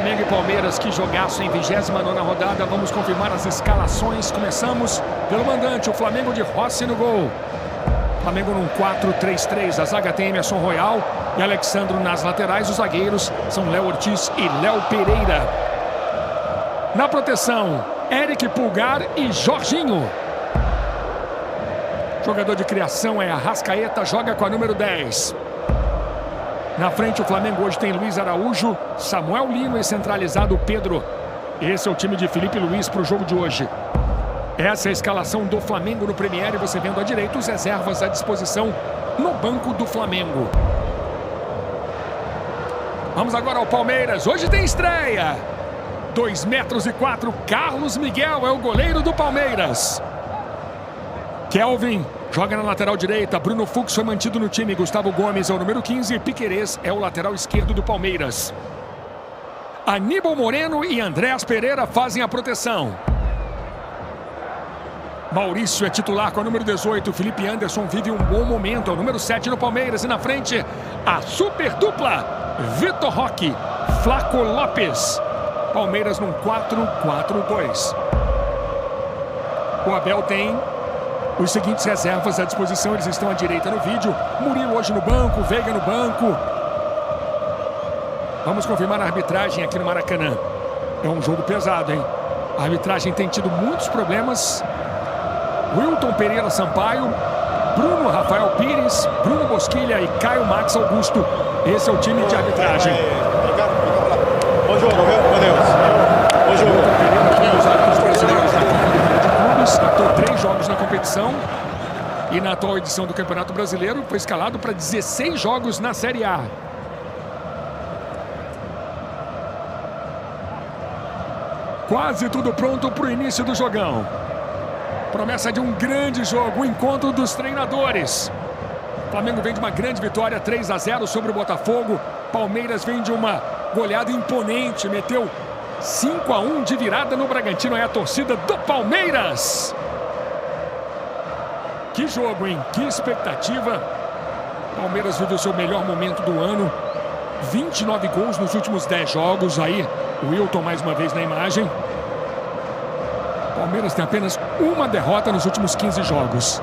Flamengo e Palmeiras, que jogaço em 29ª rodada. Vamos confirmar as escalações. Começamos pelo mandante, o Flamengo de Rossi no gol. Flamengo num 4-3-3. A zaga tem Emerson Royal e Alexandro nas laterais. Os zagueiros são Léo Ortiz e Léo Pereira. Na proteção, Eric Pulgar e Jorginho. Jogador de criação é Arrascaeta, joga com a número 10. Na frente o Flamengo hoje tem Luiz Araújo, Samuel Lino e centralizado Pedro. Esse é o time de Felipe Luiz para o jogo de hoje. Essa é a escalação do Flamengo no Premier. E você vendo à direita os reservas à disposição no banco do Flamengo. Vamos agora ao Palmeiras. Hoje tem estreia. 2,4 metros, Carlos Miguel é o goleiro do Palmeiras. Kelvin joga na lateral direita. Bruno Fux foi mantido no time. Gustavo Gomes é o número 15. E Piquerez é o lateral esquerdo do Palmeiras. Aníbal Moreno e Andréas Pereira fazem a proteção. Maurício é titular com a número 18. Felipe Anderson vive um bom momento. É o número 7 no Palmeiras. E na frente, a super dupla. Vitor Roque, Flaco Lopes. Palmeiras num 4-4-2. O Abel tem os seguintes reservas à disposição. Eles estão à direita no vídeo. Murilo hoje no banco, Veiga no banco. Vamos confirmar a arbitragem aqui no Maracanã. É um jogo pesado, hein? A arbitragem tem tido muitos problemas. Wilton Pereira Sampaio, Bruno Rafael Pires, Bruno Bosquilha e Caio Max Augusto. Esse é o time de arbitragem. Bom jogo, meu Deus. Bom jogo. Wilton Pereira, que é os árbitros brasileiros da Copa de Clubes, atuou 3 jogos na competição. E na atual edição do Campeonato Brasileiro foi escalado para 16 jogos na Série A. Quase tudo pronto para o início do jogão. Promessa de um grande jogo, o encontro dos treinadores. O Flamengo vem de uma grande vitória, 3-0 sobre o Botafogo. Palmeiras vem de uma goleada imponente, meteu 5-1 de virada no Bragantino. É a torcida do Palmeiras. Que jogo, hein? Que expectativa. Palmeiras vive o seu melhor momento do ano. 29 gols nos últimos 10 jogos. Aí, o Wilton mais uma vez na imagem. Palmeiras tem apenas uma derrota nos últimos 15 jogos.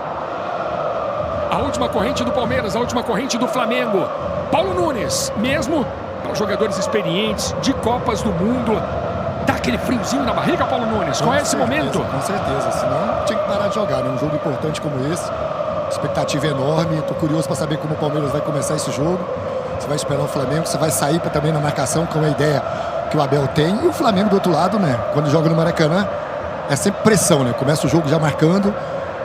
A última corrente do Palmeiras, a última corrente do Flamengo. Paulo Nunes, mesmo para jogadores experientes de Copas do Mundo. Dá aquele friozinho na barriga, Paulo Nunes. Qual é esse momento? Com certeza, senão tinha que parar de jogar, né? Um jogo importante como esse. Expectativa enorme. Estou curioso para saber como o Palmeiras vai começar esse jogo. Você vai esperar o Flamengo, você vai sair também na marcação, que é uma ideia que o Abel tem. E o Flamengo do outro lado, né? Quando joga no Maracanã, é sempre pressão, né? Começa o jogo já marcando.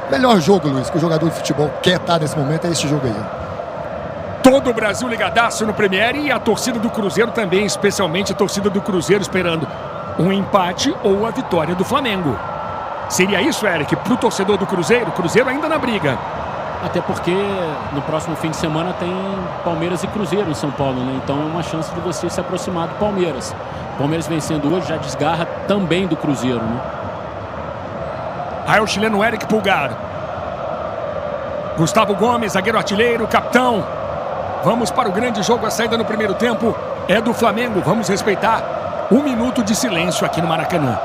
Melhor jogo, Luiz, que o jogador de futebol quer estar nesse momento, é esse jogo aí. Todo o Brasil ligadaço no Premier e a torcida do Cruzeiro também, especialmente a torcida do Cruzeiro esperando um empate ou a vitória do Flamengo. Seria isso, Eric, para o torcedor do Cruzeiro? Cruzeiro ainda na briga. Até porque no próximo fim de semana tem Palmeiras e Cruzeiro em São Paulo, né? Então é uma chance de você se aproximar do Palmeiras. Palmeiras vencendo hoje já desgarra também do Cruzeiro, né? Aí o chileno Eric Pulgar. Gustavo Gomes, zagueiro artilheiro, capitão. Vamos para o grande jogo. A saída no primeiro tempo é do Flamengo. Vamos respeitar 1 minuto de silêncio aqui no Maracanã.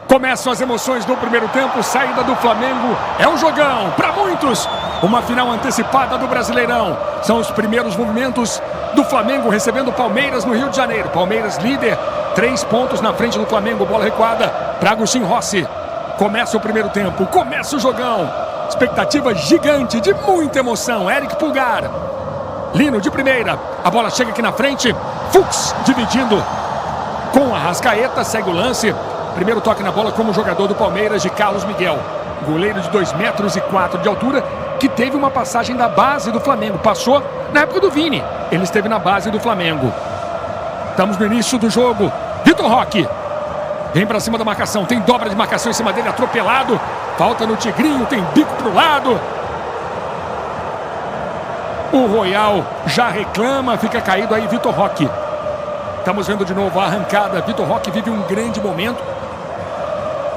Começam as emoções do primeiro tempo, saída do Flamengo, é um jogão, para muitos, uma final antecipada do Brasileirão. São os primeiros movimentos do Flamengo recebendo o Palmeiras no Rio de Janeiro. Palmeiras líder, 3 pontos na frente do Flamengo, bola recuada para Agustín Rossi. Começa o primeiro tempo, começa o jogão. Expectativa gigante, de muita emoção. Eric Pulgar. Lino de primeira. A bola chega aqui na frente. Fuchs dividindo com a Arrascaeta. Segue o lance. Primeiro toque na bola como jogador do Palmeiras, de Carlos Miguel. Goleiro de 2,04 metros de altura, que teve uma passagem da base do Flamengo. Passou na época do Vini. Ele esteve na base do Flamengo. Estamos no início do jogo. Vitor Roque. Vem pra cima da marcação. Tem dobra de marcação em cima dele, atropelado. Falta no Tigrinho, tem bico pro lado. O Royal já reclama, fica caído aí Vitor Roque. Estamos vendo de novo a arrancada. Vitor Roque vive um grande momento.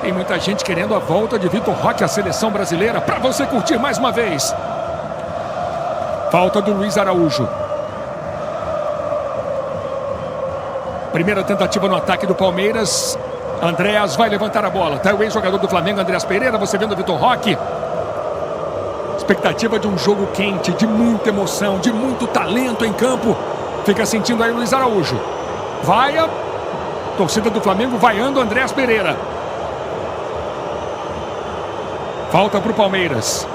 Tem muita gente querendo a volta de Vitor Roque à seleção brasileira, para você curtir mais uma vez. Falta do Luiz Araújo. Primeira tentativa no ataque do Palmeiras. Andréas vai levantar a bola. Tá o ex-jogador do Flamengo, Andréas Pereira. Você vendo o Vitor Roque. Expectativa de um jogo quente, de muita emoção, de muito talento em campo. Fica sentindo aí o Luiz Araújo. Vai a torcida do Flamengo vaiando Andréas Pereira. Falta para o Palmeiras.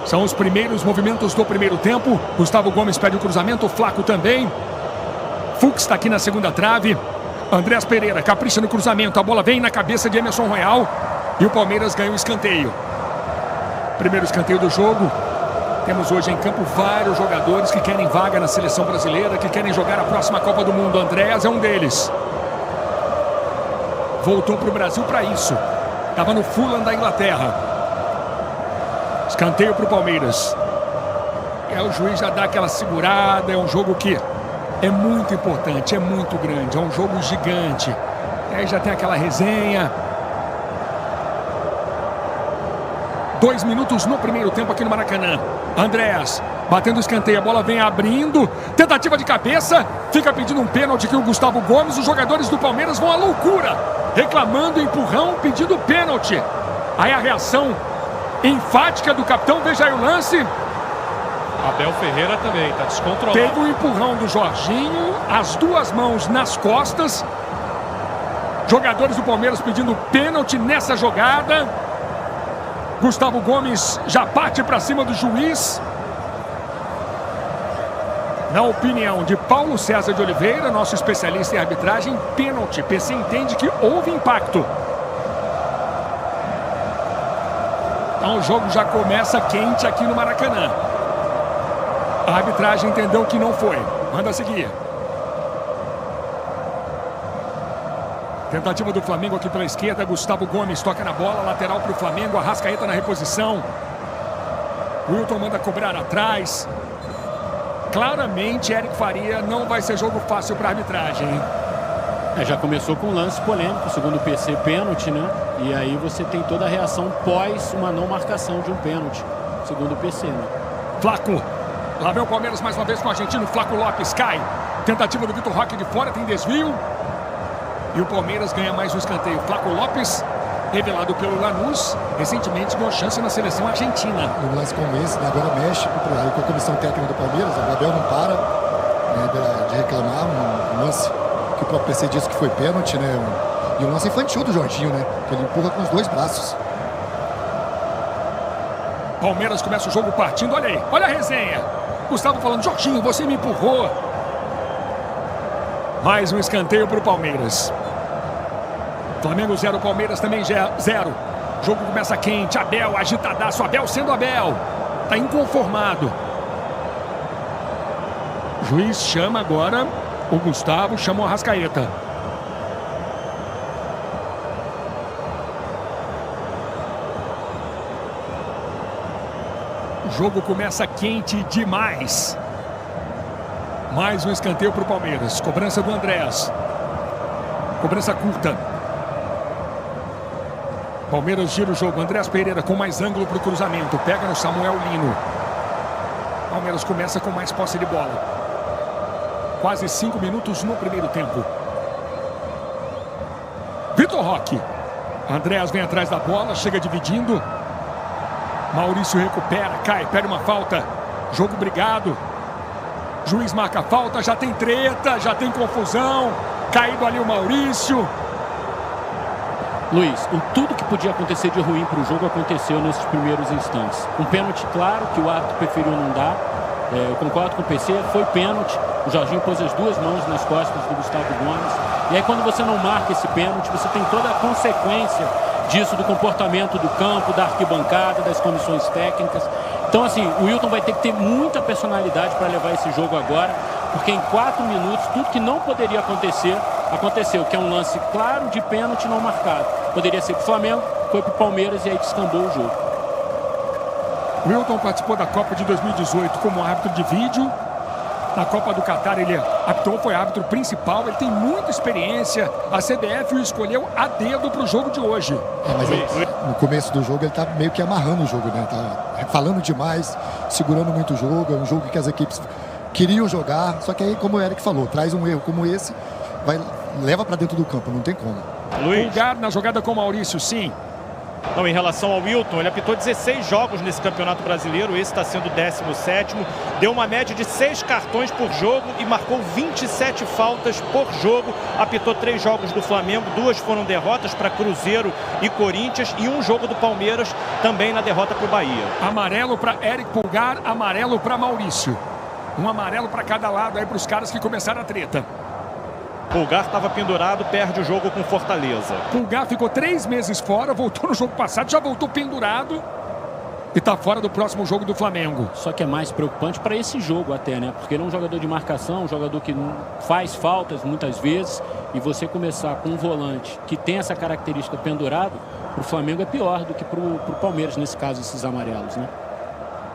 São os primeiros movimentos do primeiro tempo. Gustavo Gomes pede o cruzamento, o Flaco também. Fuchs está aqui na segunda trave. Andréas Pereira capricha no cruzamento. A bola vem na cabeça de Emerson Royal. E o Palmeiras ganha o escanteio. Primeiro escanteio do jogo. Temos hoje em campo vários jogadores que querem vaga na seleção brasileira, que querem jogar a próxima Copa do Mundo. Andréas é um deles. Voltou para o Brasil para isso. Estava no Fulham da Inglaterra. Escanteio para o Palmeiras. O juiz já dá aquela segurada. É um jogo que é muito importante, é muito grande. É um jogo gigante. E aí já tem aquela resenha. 2 minutos no primeiro tempo aqui no Maracanã. Andréas batendo o escanteio, a bola vem abrindo. Tentativa de cabeça. Fica pedindo um pênalti aqui o Gustavo Gomes. Os jogadores do Palmeiras vão à loucura, reclamando empurrão, pedindo pênalti. Aí a reação enfática do capitão. Veja aí o lance. Abel Ferreira também, tá descontrolado. Teve um empurrão do Jorginho, as duas mãos nas costas. Jogadores do Palmeiras pedindo pênalti nessa jogada. Gustavo Gomes já parte para cima do juiz. Na opinião de Paulo César de Oliveira, nosso especialista em arbitragem, pênalti. PC entende que houve impacto. Então o jogo já começa quente aqui no Maracanã. A arbitragem entendeu que não foi. Manda seguir. Tentativa do Flamengo aqui pela esquerda. Gustavo Gomes toca na bola. Lateral para o Flamengo. Arrascaeta na reposição. Wilton manda cobrar atrás. Claramente, Eric Faria, não vai ser jogo fácil para a arbitragem. Já começou com um lance polêmico, segundo o PC, pênalti, né? E aí você tem toda a reação pós uma não marcação de um pênalti, segundo o PC, né? Flaco. Lá vem o Palmeiras mais uma vez com o argentino. Flaco Lopes cai. Tentativa do Vitor Roque de fora, tem desvio. E o Palmeiras ganha mais um escanteio. Flaco Lopes, revelado pelo Lanús, recentemente deu chance na seleção argentina. Um lance como esse, agora mexe com a comissão técnica do Palmeiras. O Abel não para de reclamar. Um lance que o próprio PC disse que foi pênalti, né? E um lance infantil do Jorginho, né? Que ele empurra com os 2 braços. Palmeiras começa o jogo partindo. Olha aí, olha a resenha. Gustavo falando: Jorginho, você me empurrou. Mais um escanteio para o Palmeiras. Flamengo 0, Palmeiras também 0. O jogo começa quente. Abel, agitadaço. Abel sendo Abel. Está inconformado. O juiz chama agora o Gustavo, chama o Arrascaeta. O jogo começa quente demais. Mais um escanteio para o Palmeiras. Cobrança do Andréas. Cobrança curta. Palmeiras gira o jogo. Andréas Pereira com mais ângulo para o cruzamento. Pega no Samuel Lino. Palmeiras começa com mais posse de bola. Quase 5 minutos no primeiro tempo. Vitor Roque. Andréas vem atrás da bola. Chega dividindo. Maurício recupera. Cai. Pega uma falta. Jogo brigado. Juiz marca a falta, já tem treta, já tem confusão. Caído ali o Maurício. Luiz, tudo que podia acontecer de ruim para o jogo aconteceu nesses primeiros instantes. Um pênalti claro que o árbitro preferiu não dar. Eu concordo com o PC, foi pênalti. O Jorginho pôs as duas mãos nas costas do Gustavo Gomes. E aí quando você não marca esse pênalti, você tem toda a consequência disso, do comportamento do campo, da arquibancada, das comissões técnicas. Então assim, o Wilton vai ter que ter muita personalidade para levar esse jogo agora, porque em 4 minutos, tudo que não poderia acontecer, aconteceu, que é um lance claro de pênalti não marcado. Poderia ser para o Flamengo, foi para o Palmeiras e aí descambou o jogo. O Wilton participou da Copa de 2018 como árbitro de vídeo. Na Copa do Catar ele apitou, foi árbitro principal, ele tem muita experiência. A CBF o escolheu a dedo para o jogo de hoje. Mas no começo do jogo ele está meio que amarrando o jogo, né? Tá falando demais, segurando muito o jogo. É um jogo que as equipes queriam jogar, só que aí, como o Eric falou, traz um erro como esse, leva para dentro do campo, não tem como. Pulgar na jogada com o Maurício, sim. Não, em relação ao Wilton, ele apitou 16 jogos nesse Campeonato Brasileiro, esse está sendo o 17º, deu uma média de 6 cartões por jogo e marcou 27 faltas por jogo, apitou 3 jogos do Flamengo, 2 foram derrotas para Cruzeiro e Corinthians e um jogo do Palmeiras também na derrota para o Bahia. Amarelo para Eric Pulgar, amarelo para Maurício. Um amarelo para cada lado aí para os caras que começaram a treta. Pulgar estava pendurado, perde o jogo com Fortaleza. Pulgar ficou 3 meses fora, voltou no jogo passado, já voltou pendurado e está fora do próximo jogo do Flamengo. Só que é mais preocupante para esse jogo até, né? Porque ele é um jogador de marcação, um jogador que faz faltas muitas vezes, e você começar com um volante que tem essa característica pendurado, para o Flamengo é pior do que para o Palmeiras, nesse caso, esses amarelos, né?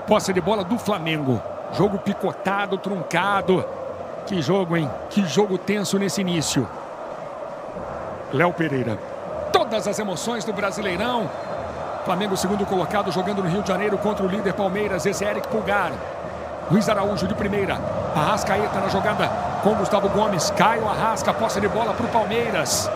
Posse de bola do Flamengo. Jogo picotado, truncado. Que jogo, hein? Que jogo tenso nesse início. Léo Pereira. Todas as emoções do Brasileirão. Flamengo, segundo colocado, jogando no Rio de Janeiro contra o líder Palmeiras. Esse é Eric Pulgar. Luiz Araújo de primeira. Arrascaeta na jogada com Gustavo Gomes. Caio Arrasca, posse de bola para o Palmeiras.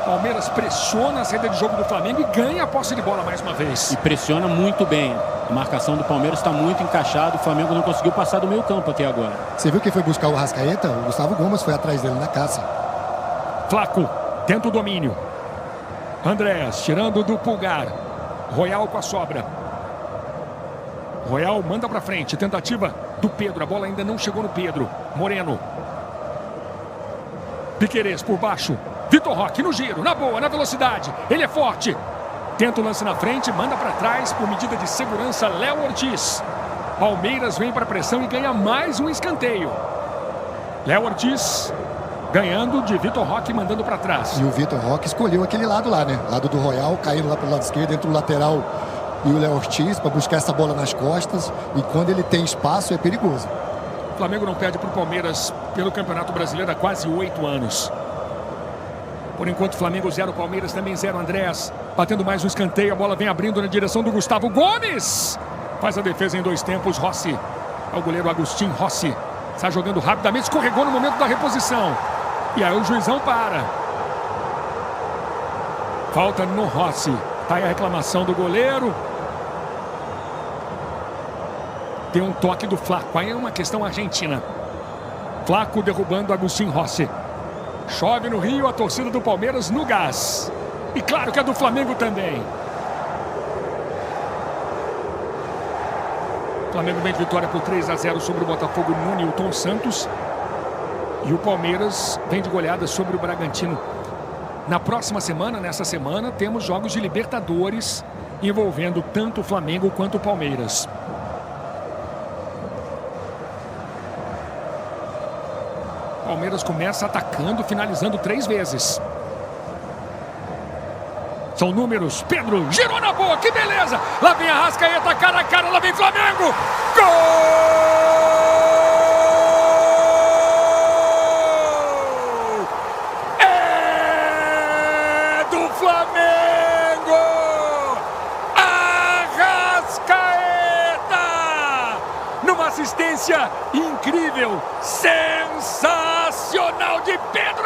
Palmeiras pressiona a saída de jogo do Flamengo e ganha a posse de bola mais uma vez. E pressiona muito bem. A marcação do Palmeiras está muito encaixada. O Flamengo não conseguiu passar do meio campo até agora. Você viu quem foi buscar o Arrascaeta? O Gustavo Gomes foi atrás dele na caça. Flaco, tenta o domínio. Andréas, tirando do Pulgar. Royal com a sobra. Royal manda para frente. Tentativa do Pedro. A bola ainda não chegou no Pedro. Moreno. Piquerez por baixo. Vitor Roque no giro, na boa, na velocidade. Ele é forte. Tenta o lance na frente, manda para trás por medida de segurança. Léo Ortiz. Palmeiras vem para a pressão e ganha mais um escanteio. Léo Ortiz ganhando de Vitor Roque, mandando para trás. E o Vitor Roque escolheu aquele lado lá, né? Lado do Royal, caindo lá para o lado esquerdo, entre o lateral e o Léo Ortiz, para buscar essa bola nas costas. E quando ele tem espaço, é perigoso. O Flamengo não perde para o Palmeiras pelo Campeonato Brasileiro há quase 8 anos. Por enquanto, Flamengo 0, Palmeiras também 0. Andréas batendo mais um escanteio. A bola vem abrindo na direção do Gustavo Gomes. Faz a defesa em 2 tempos. Rossi. É o goleiro Agustin Rossi. Está jogando rapidamente. Escorregou no momento da reposição. E aí o juizão para. Falta no Rossi. Está aí a reclamação do goleiro. Tem um toque do Flaco. Aí é uma questão argentina. Flaco derrubando Agustin Rossi. Chove no Rio, a torcida do Palmeiras no gás. E claro que a do Flamengo também. O Flamengo vem de vitória por 3-0 sobre o Botafogo no Nilton Santos. E o Palmeiras vem de goleada sobre o Bragantino. Na próxima semana, nessa semana, temos jogos de Libertadores envolvendo tanto o Flamengo quanto o Palmeiras. Palmeiras começa atacando, finalizando 3 vezes. São números. Pedro girou na boa, que beleza! Lá vem a Arrascaeta, cara a cara, lá vem Flamengo! Gol! É do Flamengo! Arrascaeta! Numa assistência incrível, sensacional de Pedro!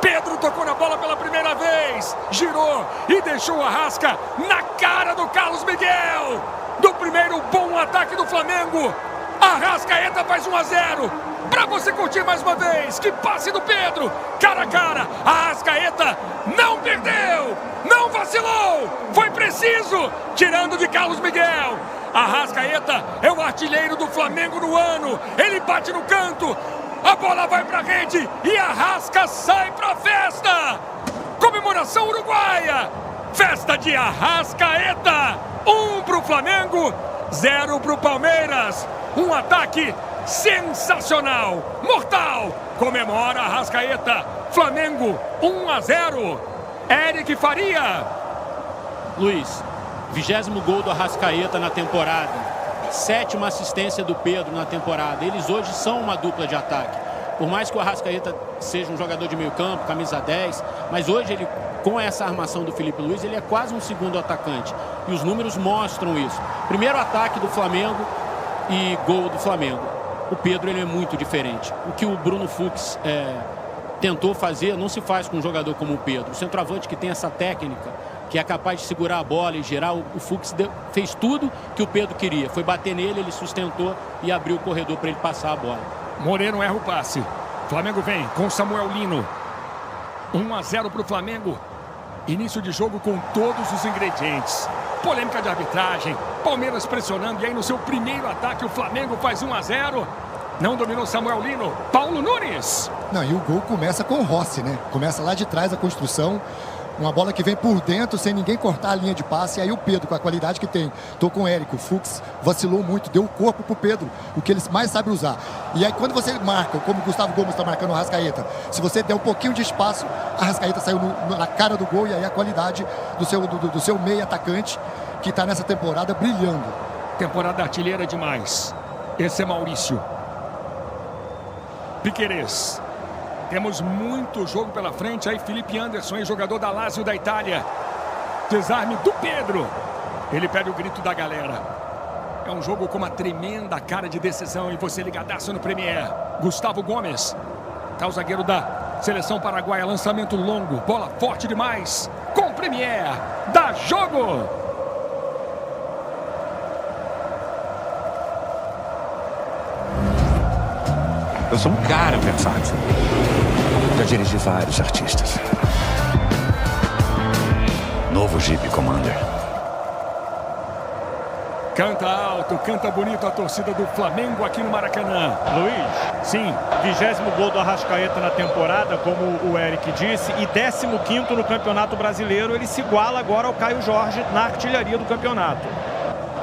Pedro tocou na bola pela primeira vez, girou e deixou o Arrasca na cara do Carlos Miguel. Do primeiro bom ataque do Flamengo, Arrascaeta faz 1-0. Para você curtir mais uma vez, que passe do Pedro, cara a cara, Arrascaeta não preciso, tirando de Carlos Miguel. Arrascaeta é o artilheiro do Flamengo no ano. Ele bate no canto, a bola vai pra rede e Arrasca sai pra festa. Comemoração uruguaia. Festa de Arrascaeta. 1 pro Flamengo, 0 pro Palmeiras. Um ataque sensacional, mortal. Comemora Arrascaeta. Flamengo 1-0. Eric Faria. Luiz, 20º gol do Arrascaeta na temporada. 7ª assistência do Pedro na temporada. Eles hoje são uma dupla de ataque. Por mais que o Arrascaeta seja um jogador de meio campo, camisa 10, mas hoje ele, com essa armação do Felipe Luiz, ele é quase um segundo atacante. E os números mostram isso. Primeiro ataque do Flamengo e gol do Flamengo. O Pedro, ele é muito diferente. O que o Bruno Fux tentou fazer não se faz com um jogador como o Pedro. O centroavante que tem essa técnica, que é capaz de segurar a bola e girar, o Fux fez tudo que o Pedro queria. Foi bater nele, ele sustentou e abriu o corredor para ele passar a bola. Moreno erra o passe. Flamengo vem com Samuel Lino. 1-0 para o Flamengo. Início de jogo com todos os ingredientes. Polêmica de arbitragem. Palmeiras pressionando. E aí no seu primeiro ataque o Flamengo faz 1-0. Não dominou Samuel Lino. Paulo Nunes. Não, e o gol começa com o Rossi, né? Começa lá de trás a construção. Uma bola que vem por dentro, sem ninguém cortar a linha de passe. E aí o Pedro, com a qualidade que tem. Tô com o Érico. O Fux vacilou muito, deu o corpo pro Pedro. O que ele mais sabe usar. E aí quando você marca, como o Gustavo Gomes está marcando o Arrascaeta, se você der um pouquinho de espaço, a Arrascaeta saiu na cara do gol. E aí a qualidade do seu meio atacante, que está nessa temporada brilhando. Temporada artilheira demais. Esse é Maurício. Piquerez. Temos muito jogo pela frente. Aí Felipe Anderson, jogador da Lazio da Itália. Desarme do Pedro. Ele pede o grito da galera. É um jogo com uma tremenda cara de decisão. E você ligadaço no Premier. Gustavo Gomes. Tá o zagueiro da seleção paraguaia. Lançamento longo. Bola forte demais. Com o Premier. Dá jogo. Eu sou um cara versátil. Já dirigi vários artistas. Novo Jeep Commander. Canta alto, canta bonito a torcida do Flamengo aqui no Maracanã. Luiz, Sim. 20º gol do Arrascaeta na temporada, como o Eric disse, e 15º no Campeonato Brasileiro. Ele se iguala agora ao Caio Jorge na artilharia do campeonato.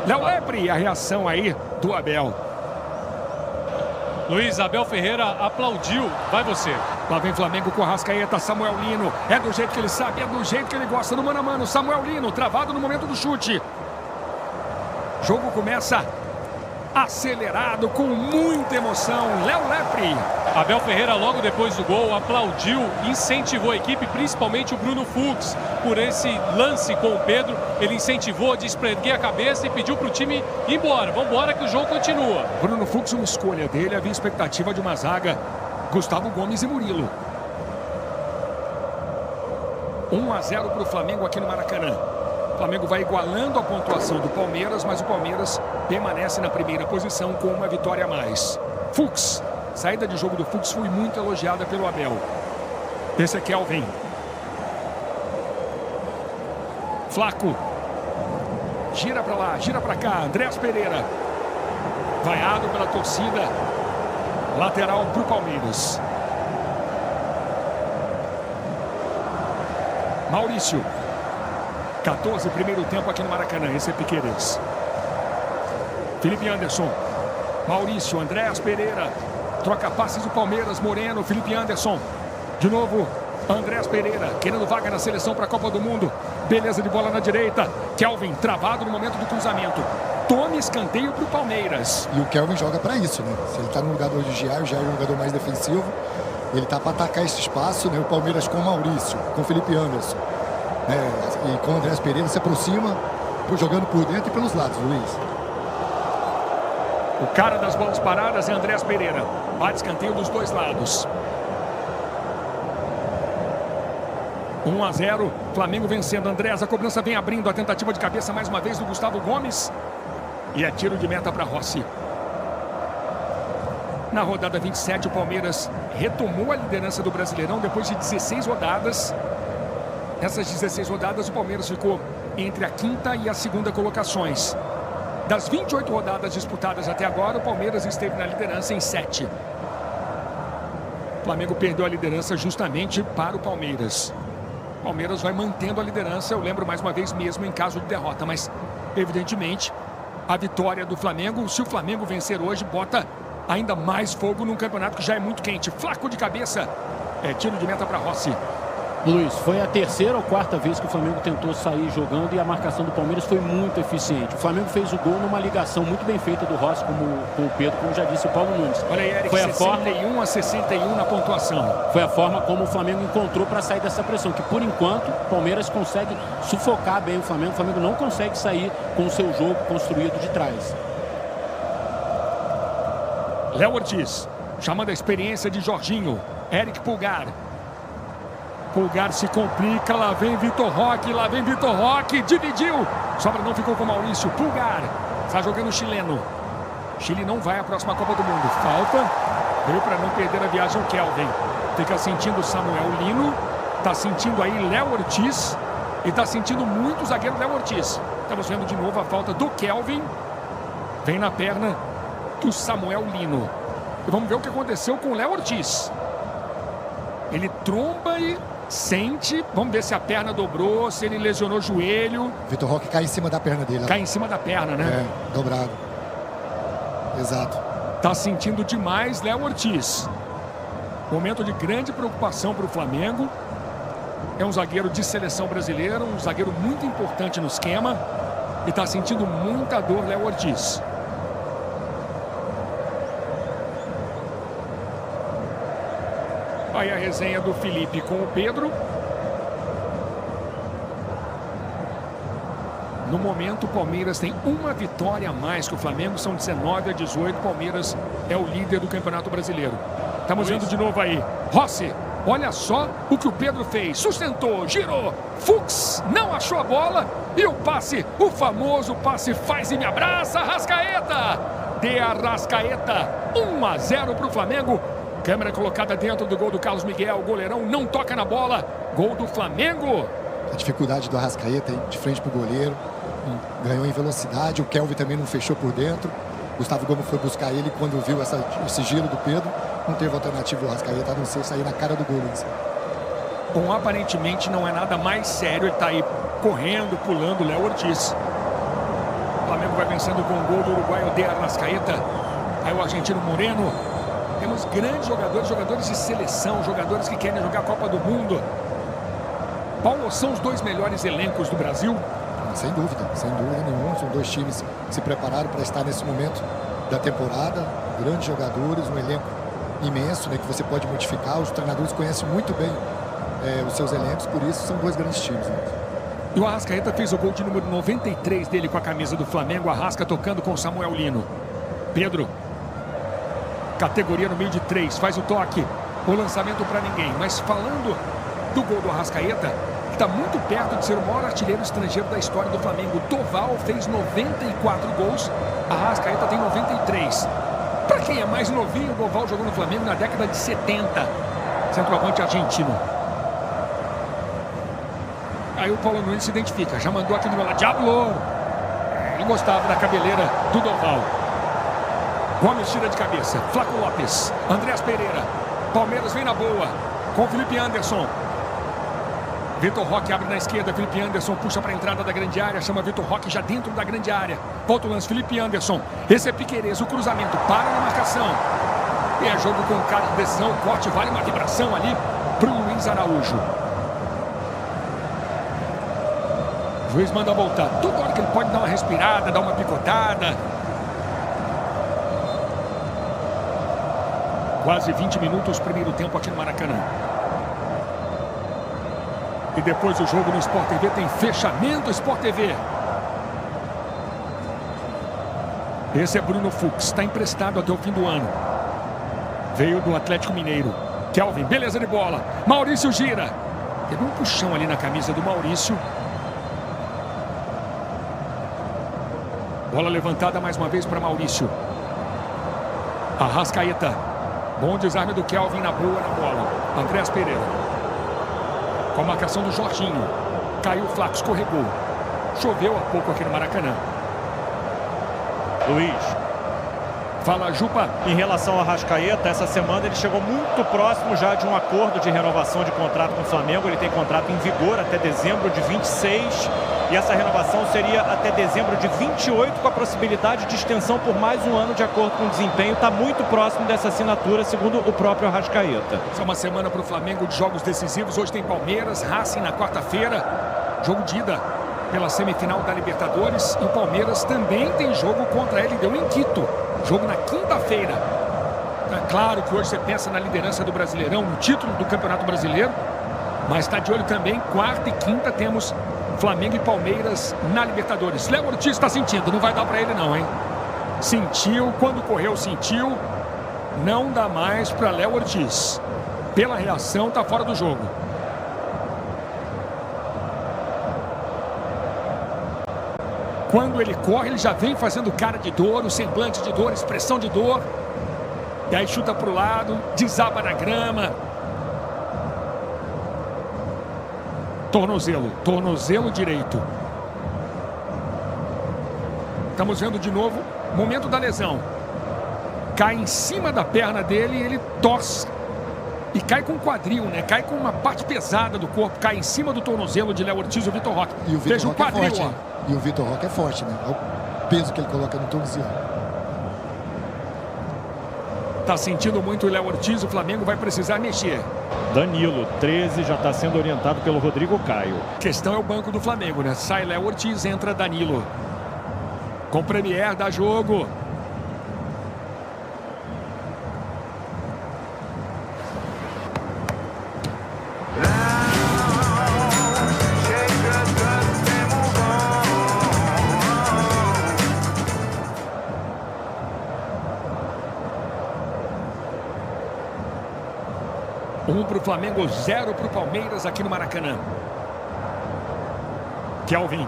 Léo Lepre, a reação aí do Abel. Luiz, Abel Ferreira aplaudiu. Vai você. Lá vem Flamengo com Arrascaeta, Samuel Lino. É do jeito que ele sabe, é do jeito que ele gosta, no mano a mano. Samuel Lino, travado no momento do chute. Jogo começa acelerado, com muita emoção. Léo Lepre. Abel Ferreira, logo depois do gol, aplaudiu, incentivou a equipe, principalmente o Bruno Fux, por esse lance com o Pedro. Ele incentivou, desprengueu a cabeça e pediu para o time ir embora. Vamos embora que o jogo continua. Bruno Fux, uma escolha dele, havia expectativa de uma zaga. Gustavo Gomes e Murilo. 1-0 para o Flamengo aqui no Maracanã. O Flamengo vai igualando a pontuação do Palmeiras, mas o Palmeiras permanece na primeira posição com uma vitória a mais. Fux. Saída de jogo do Fux foi muito elogiada pelo Abel. Esse é Kelvin. Flaco. Gira para lá, gira para cá. Andrés Pereira. Vaiado pela torcida. Lateral para o Palmeiras. Maurício. 14, primeiro tempo aqui no Maracanã. Esse é Piquerez. Felipe Anderson. Maurício, Andrés Pereira. Troca passes do Palmeiras. Moreno, Felipe Anderson. De novo, Andrés Pereira. Querendo vaga na seleção para a Copa do Mundo. Beleza de bola na direita. Kelvin, travado no momento do cruzamento. Tome escanteio para o Palmeiras. E o Kelvin joga para isso, né? Se ele está no lugar do Jair, o Jair é um jogador mais defensivo. Ele está para atacar esse espaço, né? O Palmeiras com o Maurício, com o Felipe Anderson. E com o Andrés Pereira se aproxima, jogando por dentro e pelos lados, Luiz. O cara das bolas paradas é Andrés Pereira. Bate escanteio dos dois lados. 1-0, Flamengo vencendo. Andrés, a cobrança vem abrindo. A tentativa de cabeça mais uma vez do Gustavo Gomes. E é tiro de meta para Rossi. Na rodada 27, o Palmeiras retomou a liderança do Brasileirão depois de 16 rodadas. Nessas 16 rodadas, o Palmeiras ficou entre a quinta e a segunda colocações. Das 28 rodadas disputadas até agora, o Palmeiras esteve na liderança em 7. O Flamengo perdeu a liderança justamente para o Palmeiras. O Palmeiras vai mantendo a liderança, eu lembro mais uma vez mesmo em caso de derrota, mas evidentemente a vitória do Flamengo, se o Flamengo vencer hoje, bota ainda mais fogo num campeonato que já é muito quente. Flaco de cabeça, tiro de meta para Rossi. Luiz, foi a terceira ou quarta vez que o Flamengo tentou sair jogando e a marcação do Palmeiras foi muito eficiente. O Flamengo fez o gol numa ligação muito bem feita do Rossi com o Pedro, como já disse o Paulo Nunes. Olha aí, Eric, foi 61 a 61 na pontuação. Foi a forma como o Flamengo encontrou para sair dessa pressão, que por enquanto o Palmeiras consegue sufocar bem o Flamengo. O Flamengo não consegue sair com o seu jogo construído de trás. Léo Ortiz, chamando a experiência de Jorginho. Eric Pulgar. Pulgar se complica, lá vem Vitor Roque, dividiu. Sobra não ficou com Maurício. Pulgar, está jogando o chileno. Chile não vai à próxima Copa do Mundo. Falta, veio para não perder a viagem o Kelvin. Fica sentindo Samuel Lino, está sentindo aí Léo Ortiz e está sentindo muito o zagueiro Léo Ortiz. Estamos vendo de novo a falta do Kelvin. Vem na perna do Samuel Lino. E vamos ver o que aconteceu com o Léo Ortiz. Ele tromba e sente. Vamos ver se a perna dobrou, se ele lesionou o joelho. Vitor Roque cai em cima da perna dele. Cai em cima da perna, né? Dobrado. Exato. Tá sentindo demais Léo Ortiz. Momento de grande preocupação para o Flamengo. É um zagueiro de seleção brasileira, um zagueiro muito importante no esquema. E tá sentindo muita dor Léo Ortiz. Aí a resenha do Felipe com o Pedro. No momento, o Palmeiras tem uma vitória a mais que o Flamengo. São 19 a 18. O Palmeiras é o líder do Campeonato Brasileiro. Estamos vendo de novo aí. Rossi, olha só o que o Pedro fez. Sustentou, girou. Fux não achou a bola. E o passe, o famoso passe faz e me abraça. Arrascaeta. De Arrascaeta. 1-0 para o Flamengo. Câmera colocada dentro do gol do Carlos Miguel. O goleirão não toca na bola. Gol do Flamengo. A dificuldade do Arrascaeta de frente para o goleiro. Ganhou em velocidade. O Kelvin também não fechou por dentro. Gustavo Gomes foi buscar ele quando viu esse giro do Pedro. Não teve alternativa o Arrascaeta a não ser sair na cara do gol. Bom, aparentemente não é nada mais sério. Ele está aí correndo, pulando. Léo Ortiz. O Flamengo vai vencendo com o gol do uruguaio de Arrascaeta. Aí o argentino Moreno. Temos grandes jogadores, jogadores de seleção, jogadores que querem jogar a Copa do Mundo. Paulo, são os dois melhores elencos do Brasil? Sem dúvida nenhuma. São dois times que se prepararam para estar nesse momento da temporada. Grandes jogadores, um elenco imenso, né, que você pode modificar. Os treinadores conhecem muito bem os seus elencos, por isso são dois grandes times. Né? E o Arrascaeta fez o gol de número 93 dele com a camisa do Flamengo. Arrasca tocando com Samuel Lino. Pedro. Categoria no meio de 3, faz o toque, o lançamento para ninguém. Mas falando do gol do Arrascaeta, está muito perto de ser o maior artilheiro estrangeiro da história do Flamengo. Doval fez 94 gols, Arrascaeta tem 93. Para quem é mais novinho, o Doval jogou no Flamengo na década de 70. Centroavante argentino. Aí o Paulo Nunes se identifica, já mandou aqui no meu lado. Diablo! Ele gostava da cabeleira do Doval. Gomes tira de cabeça, Flaco Lopes, Andreas Pereira, Palmeiras vem na boa, com Felipe Anderson. Vitor Roque abre na esquerda, Felipe Anderson puxa para a entrada da grande área, chama Vitor Roque já dentro da grande área. Volta o lance, Felipe Anderson, esse é Piquerez, o cruzamento, para na marcação. E é jogo com cara de decisão, o corte vale uma vibração ali para o Luiz Araújo. O juiz manda voltar, toda hora que ele pode dar uma respirada, dar uma picotada. Quase 20 minutos, primeiro tempo aqui no Maracanã. E depois o jogo no Sport TV tem fechamento Sport TV. Esse é Bruno Fux, está emprestado até o fim do ano. Veio do Atlético Mineiro. Kelvin, beleza de bola. Maurício gira. Teve um puxão ali na camisa do Maurício. Bola levantada mais uma vez para Maurício. Arrascaeta. Bom desarme do Kelvin na boa na bola. Andreas Pereira. Com a marcação do Jorginho. Caiu o Flaco, escorregou. Choveu há pouco aqui no Maracanã. Luiz. Fala, Jupa. Em relação ao Arrascaeta, essa semana ele chegou muito próximo já de um acordo de renovação de contrato com o Flamengo. Ele tem contrato em vigor até dezembro de 26 e essa renovação seria até dezembro de 28 com a possibilidade de extensão por mais um ano de acordo com o desempenho. Está muito próximo dessa assinatura, segundo o próprio Arrascaeta. Essa é uma semana para o Flamengo de jogos decisivos. Hoje tem Palmeiras, Racing na quarta-feira. Jogo de ida pela semifinal da Libertadores. E o Palmeiras também tem jogo contra a LDU em Quito. Jogo na quinta-feira. É claro que hoje você pensa na liderança do Brasileirão, no título do Campeonato Brasileiro, mas está de olho também, quarta e quinta temos Flamengo e Palmeiras na Libertadores. Léo Ortiz está sentindo, não vai dar para ele não, hein? Sentiu, quando correu sentiu, não dá mais para Léo Ortiz. Pela reação, está fora do jogo. Quando ele corre, ele já vem fazendo cara de dor, o semblante de dor, expressão de dor. E aí chuta para o lado, desaba na grama. Tornozelo direito. Estamos vendo de novo, momento da lesão. Cai em cima da perna dele e ele torce. E cai com o quadril, né? Cai com uma parte pesada do corpo. Cai em cima do tornozelo de Léo Ortiz e o Vitor Roque. E o Vitor Roque é forte, hein? E o Vitor Roque é forte, né? Olha o peso que ele coloca no tornozelo. Tá sentindo muito o Léo Ortiz, o Flamengo vai precisar mexer. Danilo, 13, já está sendo orientado pelo Rodrigo Caio. A questão é o banco do Flamengo, né? Sai Léo Ortiz, entra Danilo. Com Premier, dá jogo. Um para o Flamengo, 0 para o Palmeiras aqui no Maracanã. Kelvin.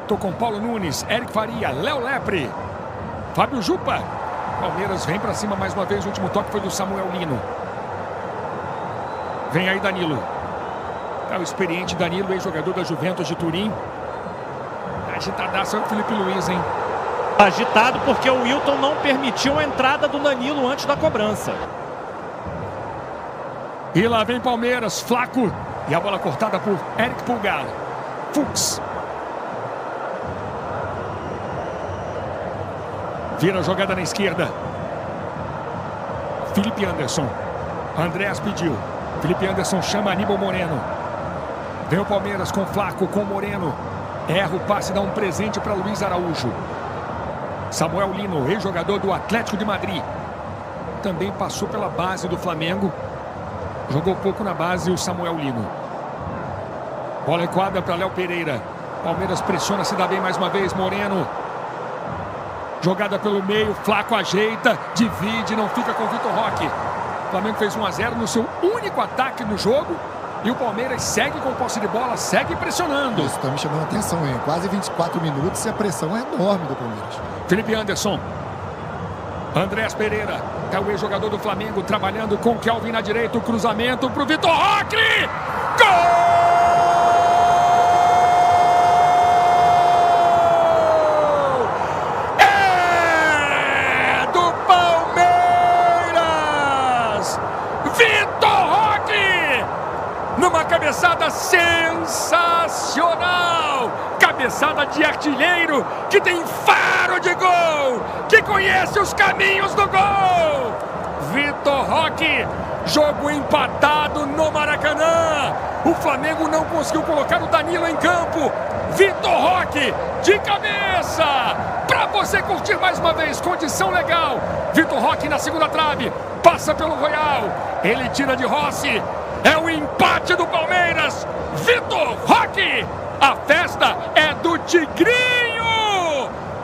Tô com Paulo Nunes, Eric Faria, Léo Lepre, Fábio Jupa. Palmeiras vem para cima mais uma vez. O último toque foi do Samuel Lino. Vem aí Danilo. É o experiente Danilo, ex-jogador da Juventus de Turim. Agitadaço é o Felipe Luiz, hein? Agitado porque o Wilton não permitiu a entrada do Danilo antes da cobrança. E lá vem Palmeiras, Flaco. E a bola cortada por Eric Pulgar. Fux. Vira a jogada na esquerda. Felipe Anderson. Andréas pediu. Felipe Anderson chama Aníbal Moreno. Vem o Palmeiras com Flaco, com Moreno. Erra o passe, dá um presente para Luiz Araújo. Samuel Lino, ex-jogador do Atlético de Madrid. Também passou pela base do Flamengo. Jogou pouco na base o Samuel Lino. Bola equada para Léo Pereira. Palmeiras pressiona, se dá bem mais uma vez. Moreno. Jogada pelo meio. Flaco ajeita. Divide. Não fica com o Vitor Roque. O Flamengo fez 1-0 no seu único ataque no jogo. E o Palmeiras segue com posse de bola. Segue pressionando. Isso está me chamando a atenção, hein? Quase 24 minutos e a pressão é enorme do Palmeiras. Felipe Anderson. Andréas Pereira, é o ex-jogador do Flamengo, trabalhando com Kelvin na direita, o cruzamento para o Vitor Roque! Gol! É do Palmeiras! Vitor Roque! Numa cabeçada sensacional! Cabeçada de artilheiro, que tem faro de gol, que conhece os caminhos do gol. Vitor Roque, jogo empatado no Maracanã. O Flamengo não conseguiu colocar o Danilo em campo. Vitor Roque, de cabeça, para você curtir mais uma vez, condição legal. Vitor Roque na segunda trave, passa pelo Royal, ele tira de Rossi. É o empate do Palmeiras. Vitor Roque. A festa é do Tigrinho!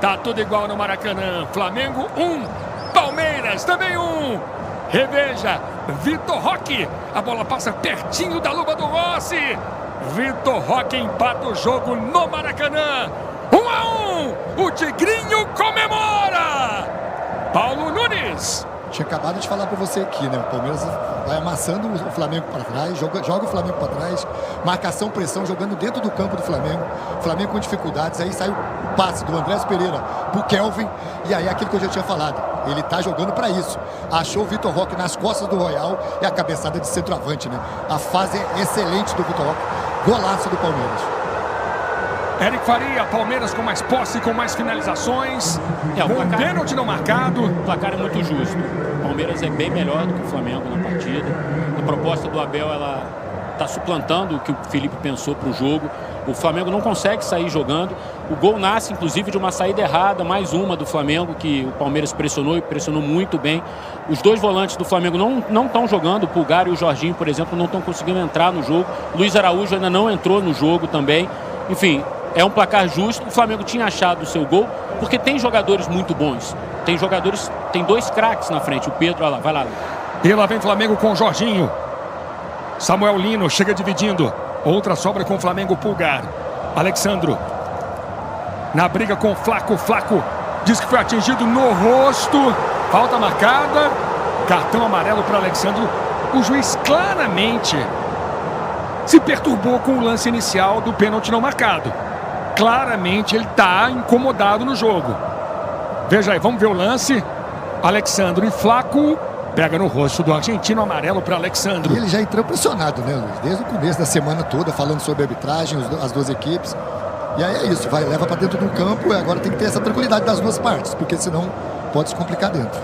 Tá tudo igual no Maracanã. Flamengo 1, Palmeiras também 1. Reveja, Vitor Roque. A bola passa pertinho da luva do Rossi. Vitor Roque empata o jogo no Maracanã. 1-1. O Tigrinho comemora. Paulo Nunes. Tinha acabado de falar para você aqui, né? O Palmeiras vai amassando o Flamengo para trás, joga o Flamengo para trás, marcação, pressão, jogando dentro do campo do Flamengo. Flamengo com dificuldades, aí sai o passe do Andrés Pereira pro Kelvin, e aí aquilo que eu já tinha falado, ele tá jogando para isso. Achou o Vitor Roque nas costas do Royal e a cabeçada de centroavante, né? A fase excelente do Vitor Roque, golaço do Palmeiras. Eric Faria, Palmeiras com mais posse, com mais finalizações, com um pênalti não marcado. O placar é muito justo. O Palmeiras é bem melhor do que o Flamengo na partida. A proposta do Abel, ela está suplantando o que o Felipe pensou para o jogo. O Flamengo não consegue sair jogando. O gol nasce, inclusive, de uma saída errada, mais uma do Flamengo, que o Palmeiras pressionou e pressionou muito bem. Os dois volantes do Flamengo não estão jogando. O Pulgar e o Jorginho, por exemplo, não estão conseguindo entrar no jogo. Luiz Araújo ainda não entrou no jogo também. Enfim, é um placar justo. O Flamengo tinha achado o seu gol, porque tem jogadores muito bons. Tem dois craques na frente. O Pedro, olha lá, vai lá. E lá vem Flamengo com o Jorginho. Samuel Lino chega dividindo. Outra sobra com o Flamengo, Pulgar. Alexandro. Na briga com o Flaco. Flaco diz que foi atingido no rosto. Falta marcada. Cartão amarelo para Alexandro. O juiz claramente se perturbou com o lance inicial do pênalti não marcado. Claramente ele está incomodado no jogo. Veja aí, vamos ver o lance. Alexandro e Flaco. Pega no rosto do argentino, amarelo para Alexandro. E ele já entrou pressionado, né, Luiz? Desde o começo da semana toda, falando sobre a arbitragem, as duas equipes. E aí é isso, leva para dentro do campo e agora tem que ter essa tranquilidade das duas partes, porque senão pode se complicar dentro.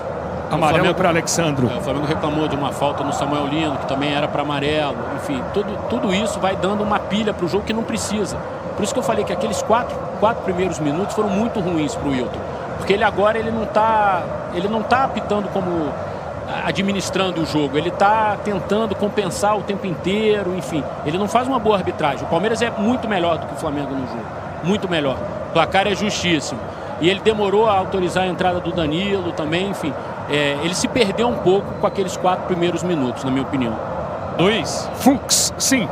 Amarelo para Alexandro. O Flamengo reclamou de uma falta no Samuel Lino, que também era para amarelo. Enfim, tudo isso vai dando uma pilha para o jogo que não precisa. Por isso que eu falei que aqueles quatro primeiros minutos foram muito ruins para o Wilton. Porque ele agora não tá apitando como administrando o jogo. Ele está tentando compensar o tempo inteiro, enfim. Ele não faz uma boa arbitragem. O Palmeiras é muito melhor do que o Flamengo no jogo. Muito melhor. O placar é justíssimo. E ele demorou a autorizar a entrada do Danilo também, enfim. Ele se perdeu um pouco com aqueles 4 primeiros minutos, na minha opinião. Luiz. Fux, sim.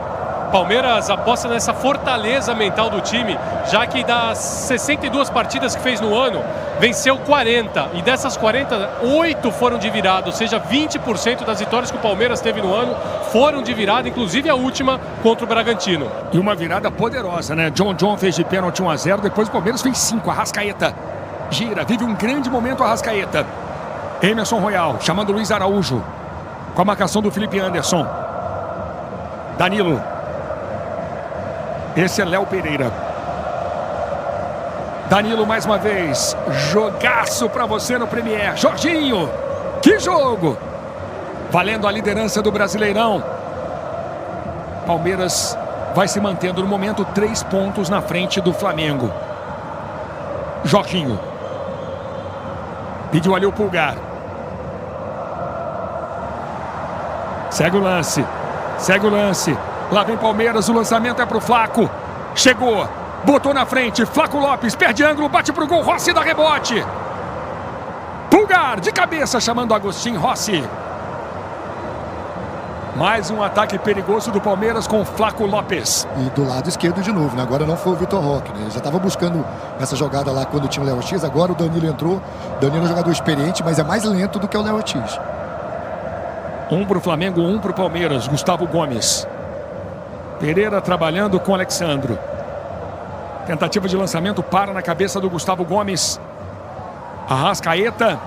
Palmeiras aposta nessa fortaleza mental do time, já que das 62 partidas que fez no ano, venceu 40. E dessas 40, 8 foram de virada, ou seja, 20% das vitórias que o Palmeiras teve no ano foram de virada, inclusive a última contra o Bragantino. E uma virada poderosa, né? John fez de pênalti 1-0, depois o Palmeiras fez 5. Arrascaeta gira, vive um grande momento Arrascaeta. Emerson Royal, chamando Luiz Araújo, com a marcação do Felipe Anderson. Danilo. Esse é Léo Pereira. Danilo mais uma vez. Jogaço para você no Premier. Jorginho. Que jogo. Valendo a liderança do Brasileirão. Palmeiras vai se mantendo no momento 3 pontos na frente do Flamengo. Jorginho. Pediu ali o Pulgar. Segue o lance. Segue o lance. Lá vem Palmeiras, o lançamento é pro Flaco. Chegou, botou na frente, Flaco Lopes, perde ângulo, bate pro gol, Rossi dá rebote. Pulgar, de cabeça, chamando Agostinho Rossi. Mais um ataque perigoso do Palmeiras com o Flaco Lopes. E do lado esquerdo de novo, né? Agora não foi o Vitor Roque, né? Ele já estava buscando essa jogada lá quando tinha o Léo Ortiz, agora o Danilo entrou. Danilo é um jogador experiente, mas é mais lento do que o Léo Ortiz. 1 pro Flamengo, 1 pro Palmeiras, Gustavo Gomes. Pereira trabalhando com Alexandro. Tentativa de lançamento para na cabeça do Gustavo Gomes. Arrascaeta.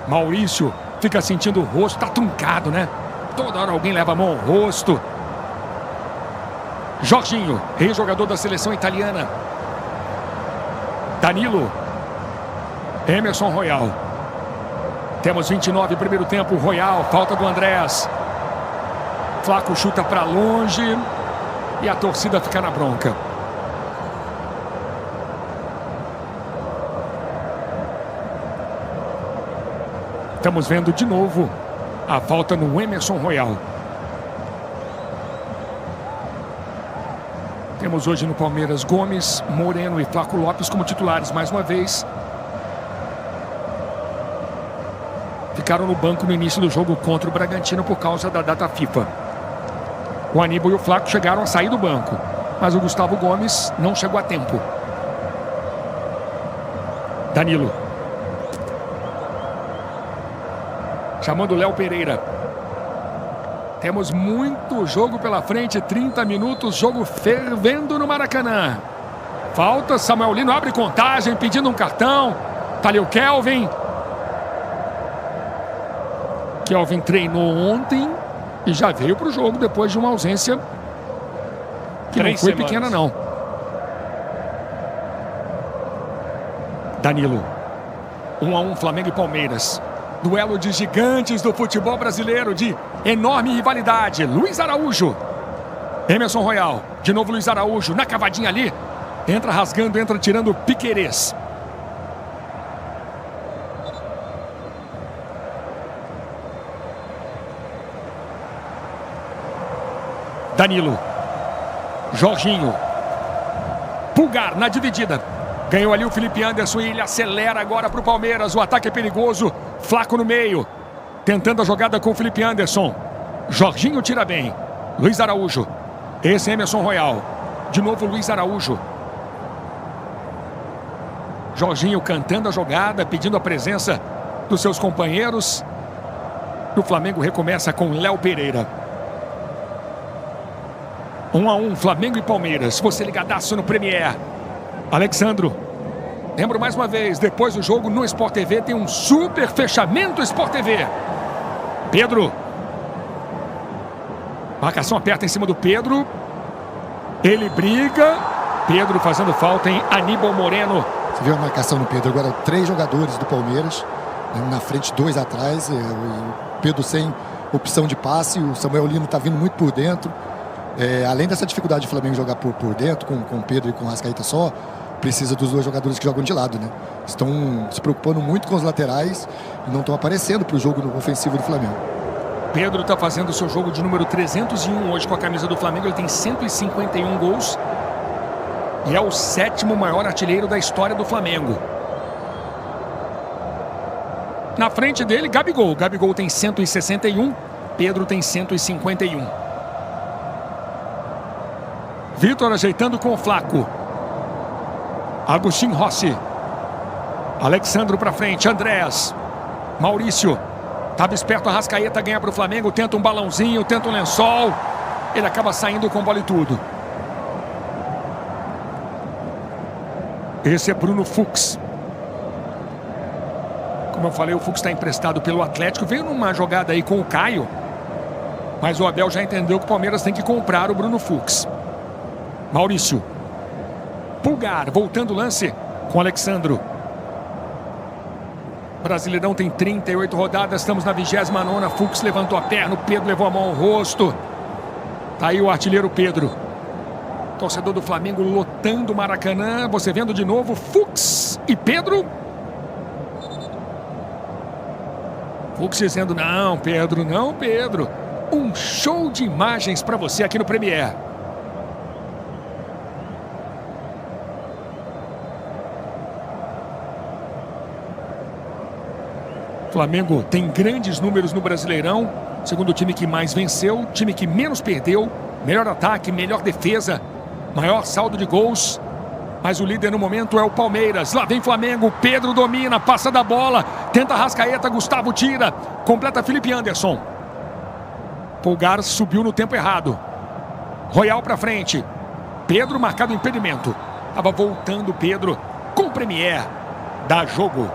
Maurício fica sentindo o rosto. Tá truncado, né? Toda hora alguém leva a mão ao rosto. Jorginho, ex-jogador da seleção italiana. Danilo. Emerson Royal. Temos 29 primeiro tempo. Royal, falta do Andrés. Flaco chuta para longe. E a torcida fica na bronca. Estamos vendo de novo a falta no Emerson Royal. Temos hoje no Palmeiras Gomes, Moreno e Flaco Lopes como titulares mais uma vez. Ficaram no banco no início do jogo contra o Bragantino por causa da data FIFA. O Aníbal e o Flaco chegaram a sair do banco, mas o Gustavo Gomes não chegou a tempo. Danilo. chamando o Léo Pereira. Temos muito jogo pela frente, 30 minutos, jogo fervendo no Maracanã. Falta, Samuel Lino abre contagem, pedindo um cartão. Tá ali o Kelvin. Kelvin treinou ontem e já veio para o jogo depois de uma ausência que não foi pequena, não. Danilo. 1-1 Flamengo e Palmeiras. Duelo de gigantes do futebol brasileiro, de enorme rivalidade. Luiz Araújo. Emerson Royal. De novo Luiz Araújo, na cavadinha ali. Entra rasgando, entra tirando Piquerez. Danilo. Jorginho. Pulgar na dividida. Ganhou ali o Felipe Anderson e ele acelera agora para o Palmeiras. O ataque é perigoso. Flaco no meio. Tentando a jogada com o Felipe Anderson. Jorginho tira bem. Luiz Araújo. Esse é Emerson Royal. De novo Luiz Araújo. Jorginho cantando a jogada, pedindo a presença dos seus companheiros. O Flamengo recomeça com Léo Pereira. 1-1, Flamengo e Palmeiras. Você ligadaço no Premier. Alexandro. Lembro mais uma vez, depois do jogo no Sport TV tem um super fechamento Sport TV. Pedro. Marcação aperta em cima do Pedro. Ele briga. Pedro fazendo falta em Aníbal Moreno. Você viu a marcação no Pedro? Agora 3 jogadores do Palmeiras. Na frente, 2 atrás. O Pedro sem opção de passe. O Samuel Lino está vindo muito por dentro. Além dessa dificuldade do Flamengo jogar por dentro, com o Pedro e com o Arrascaeta só, precisa dos 2 jogadores que jogam de lado, né? Estão se preocupando muito com os laterais e não estão aparecendo para o jogo ofensivo do Flamengo. Pedro está fazendo o seu jogo de número 301 hoje com a camisa do Flamengo. Ele tem 151 gols e é o 7º maior artilheiro da história do Flamengo. Na frente dele, Gabigol. Gabigol tem 161, Pedro tem 151. Vitor ajeitando com o Flaco. Agostinho Rossi. Alexandro para frente. Andrés. Maurício. Estava esperto. Arrascaeta ganha para o Flamengo. Tenta um balãozinho. Tenta um lençol. Ele acaba saindo com bola e tudo. Esse é Bruno Fux. Como eu falei, o Fux está emprestado pelo Atlético. Veio numa jogada aí com o Caio. Mas o Abel já entendeu que o Palmeiras tem que comprar o Bruno Fux. Maurício. Pulgar, voltando o lance com Alexandro. Brasileirão tem 38 rodadas, estamos na 29ª. Fux levantou a perna, o Pedro levou a mão ao rosto. Tá aí o artilheiro Pedro. Torcedor do Flamengo lotando o Maracanã. Você vendo de novo Fux e Pedro. Fux dizendo, não, Pedro, não, Pedro. Um show de imagens para você aqui no Premier. Flamengo tem grandes números no Brasileirão. Segundo time que mais venceu, time que menos perdeu. Melhor ataque, melhor defesa, maior saldo de gols. Mas o líder no momento é o Palmeiras. Lá vem Flamengo, Pedro domina, passa da bola. Tenta Arrascaeta, Gustavo tira. Completa Felipe Anderson. Pulgar subiu no tempo errado. Royal para frente. Pedro marcado impedimento. Estava voltando Pedro com o Premier. Dá jogo.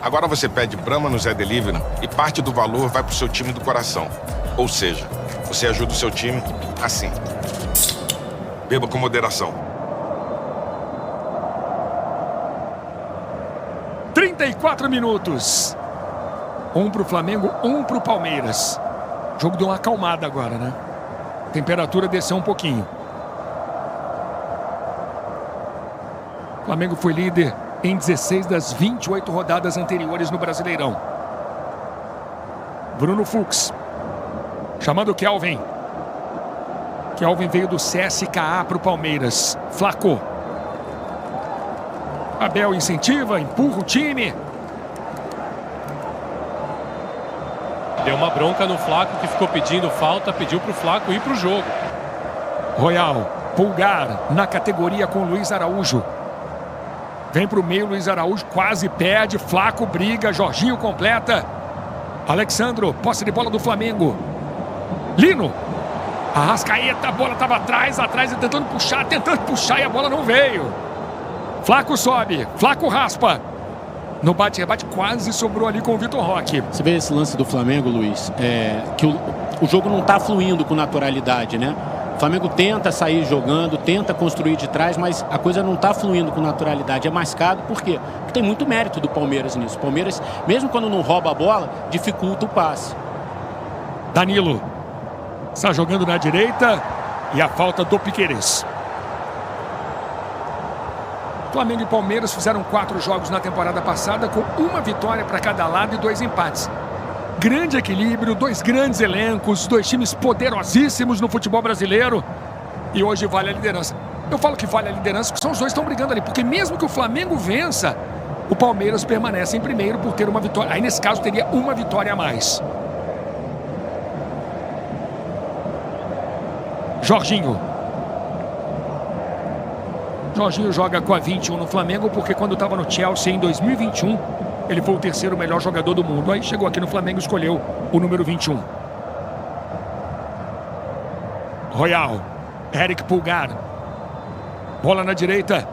Agora você pede Brahma no Zé Delivery e parte do valor vai pro seu time do coração. Ou seja, você ajuda o seu time assim. Beba com moderação. 34 minutos. 1 pro Flamengo, 1 pro Palmeiras. O jogo deu uma acalmada agora, né? A temperatura desceu um pouquinho. O Flamengo foi líder em 16 das 28 rodadas anteriores no Brasileirão. Bruno Fux. Chamando o Kelvin. Kelvin veio do CSKA para o Palmeiras. Flaco. Abel incentiva, empurra o time. Deu uma bronca no Flaco, que ficou pedindo falta, pediu para o Flaco ir para o jogo. Royal. Pulgar na categoria com Luiz Araújo. Vem para o meio, Luiz Araújo quase perde. Flaco briga, Jorginho completa. Alexandro, posse de bola do Flamengo. Lino. Arrascaeta, a bola estava atrás e tentando puxar e a bola não veio. Flaco sobe, Flaco raspa. No bate-rebate quase sobrou ali com o Vitor Roque. Você vê esse lance do Flamengo, Luiz, que o jogo não está fluindo com naturalidade, né? O Flamengo tenta sair jogando, tenta construir de trás, mas a coisa não está fluindo com naturalidade. É mascado, por quê? Porque tem muito mérito do Palmeiras nisso. O Palmeiras, mesmo quando não rouba a bola, dificulta o passe. Danilo está jogando na direita e a falta do Piquerez. Flamengo e Palmeiras fizeram 4 jogos na temporada passada com 1 vitória para cada lado e 2 empates. Grande equilíbrio, 2 grandes elencos, 2 times poderosíssimos no futebol brasileiro. E hoje vale a liderança. Eu falo que vale a liderança porque são os dois que estão brigando ali. Porque mesmo que o Flamengo vença, o Palmeiras permanece em primeiro por ter uma vitória. Aí nesse caso teria 1 vitória a mais. Jorginho. Jorginho joga com a 21 no Flamengo porque quando estava no Chelsea em 2021... ele foi o 3º melhor jogador do mundo. Aí chegou aqui no Flamengo e escolheu o número 21. Royal. Eric Pulgar. Bola na direita.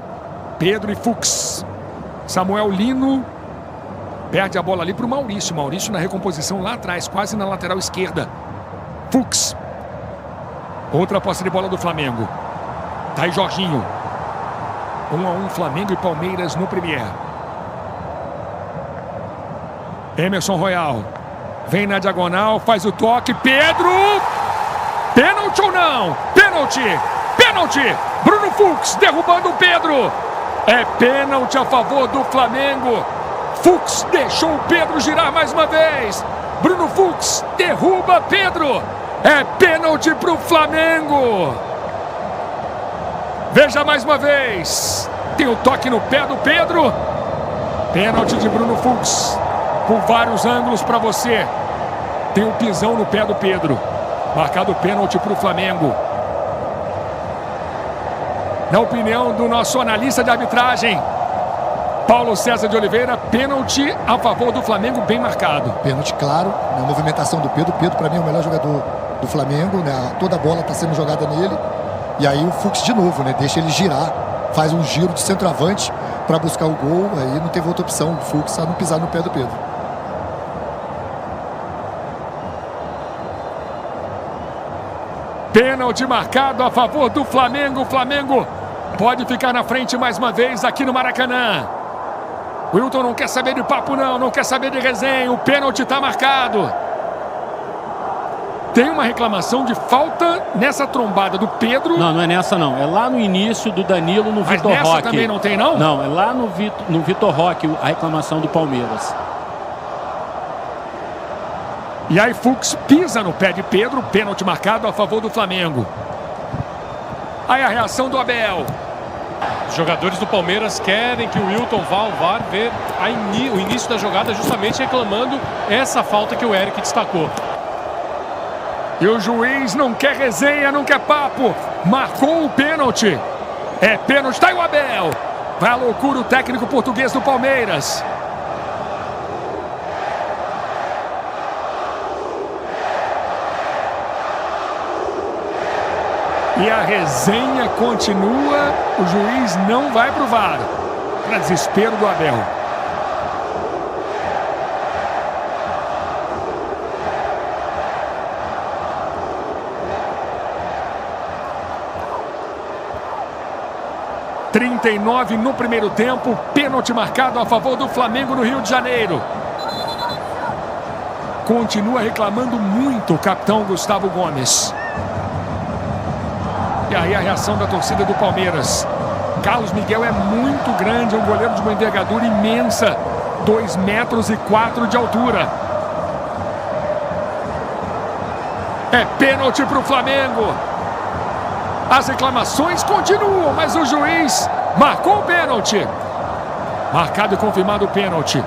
Pedro e Fux. Samuel Lino. Perde a bola ali para o Maurício. Maurício na recomposição lá atrás, quase na lateral esquerda. Fux. Outra posse de bola do Flamengo. Tá aí Jorginho. 1-1 Flamengo e Palmeiras no Premier. Emerson Royal. Vem na diagonal, faz o toque. Pedro! Pênalti ou não? Pênalti! Pênalti! Bruno Fux derrubando o Pedro. É pênalti a favor do Flamengo. Fux deixou o Pedro girar mais uma vez. Bruno Fux derruba Pedro. É pênalti para o Flamengo. Veja mais uma vez. Tem o toque no pé do Pedro. Pênalti de Bruno Fux. Por vários ângulos para você. Tem um pisão no pé do Pedro. Marcado pênalti para o Flamengo. Na opinião do nosso analista de arbitragem, Paulo César de Oliveira, pênalti a favor do Flamengo, bem marcado. Pênalti claro, na movimentação do Pedro. Pedro, para mim, é o melhor jogador do Flamengo, né? Toda a bola está sendo jogada nele. E aí o Fux de novo, né? Deixa ele girar, faz um giro de centroavante para buscar o gol. Aí não teve outra opção, o Fux a não pisar no pé do Pedro. Pênalti marcado a favor do Flamengo. O Flamengo pode ficar na frente mais uma vez aqui no Maracanã. O Wilton não quer saber de papo não quer saber de resenha. O pênalti está marcado. Tem uma reclamação de falta nessa trombada do Pedro. Não, não é nessa não. É lá no início do Danilo no Vitor Roque. Mas nessa também não tem não? Não, é lá no Vitor Roque a reclamação do Palmeiras. E aí Fux pisa no pé de Pedro. Pênalti marcado a favor do Flamengo. Aí a reação do Abel. Os jogadores do Palmeiras querem que o Wilton vá ao VAR ver o início da jogada, justamente reclamando essa falta que o Eric destacou. E o juiz não quer resenha, não quer papo. Marcou o pênalti. É pênalti, tá aí o Abel. Vai à loucura o técnico português do Palmeiras. E a resenha continua. O juiz não vai pro VAR. Para desespero do Abel. (39 no primeiro tempo). Pênalti marcado a favor do Flamengo no Rio de Janeiro. Continua reclamando muito o capitão Gustavo Gomes. E aí a reação da torcida do Palmeiras. Carlos Miguel é muito grande, é um goleiro de uma envergadura imensa. 2,4 metros de altura. É pênalti para o Flamengo. As reclamações continuam, mas o juiz marcou o pênalti. Marcado e confirmado o pênalti.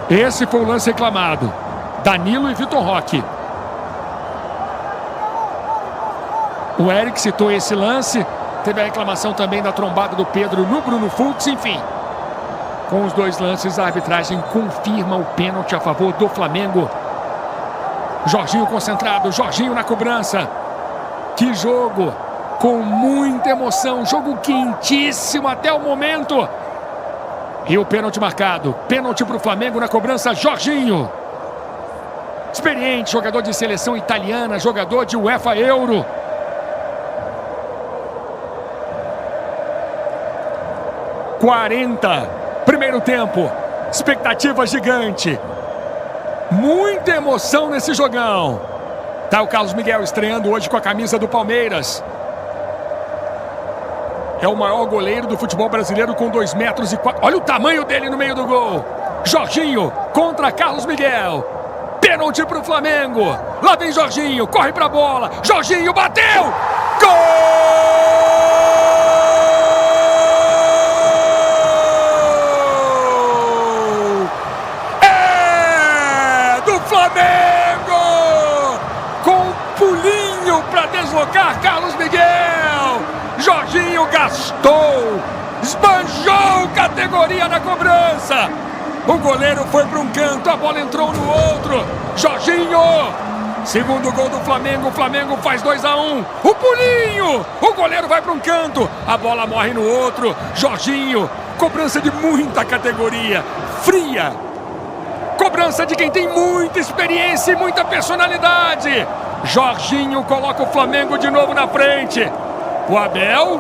Esse foi o lance reclamado. Danilo e Vitor Roque. O Eric citou esse lance. Teve a reclamação também da trombada do Pedro no Bruno Fux. Enfim, com os dois lances, a arbitragem confirma o pênalti a favor do Flamengo. Jorginho concentrado, Jorginho na cobrança. Que jogo! Com muita emoção, jogo quentíssimo até o momento. E o pênalti marcado. Pênalti para o Flamengo na cobrança, Jorginho. Experiente, jogador de seleção italiana, jogador de UEFA Euro. Primeiro tempo, expectativa gigante. Muita emoção nesse jogão. Tá o Carlos Miguel estreando hoje com a camisa do Palmeiras. É o maior goleiro do futebol brasileiro com 2,04 metros. Olha o tamanho dele no meio do gol. Jorginho contra Carlos Miguel. Pênalti para o Flamengo. Lá vem Jorginho, corre para a bola. Jorginho bateu. Gol! Flamengo! Com pulinho para deslocar Carlos Miguel. Jorginho gastou, esbanjou categoria na cobrança. O goleiro foi para um canto, a bola entrou no outro. Jorginho, segundo gol do Flamengo. O Flamengo faz 2-1. O pulinho, o goleiro vai para um canto, a bola morre no outro. Jorginho, cobrança de muita categoria, fria. Cobrança de quem tem muita experiência e muita personalidade. Jorginho coloca o Flamengo de novo na frente. O Abel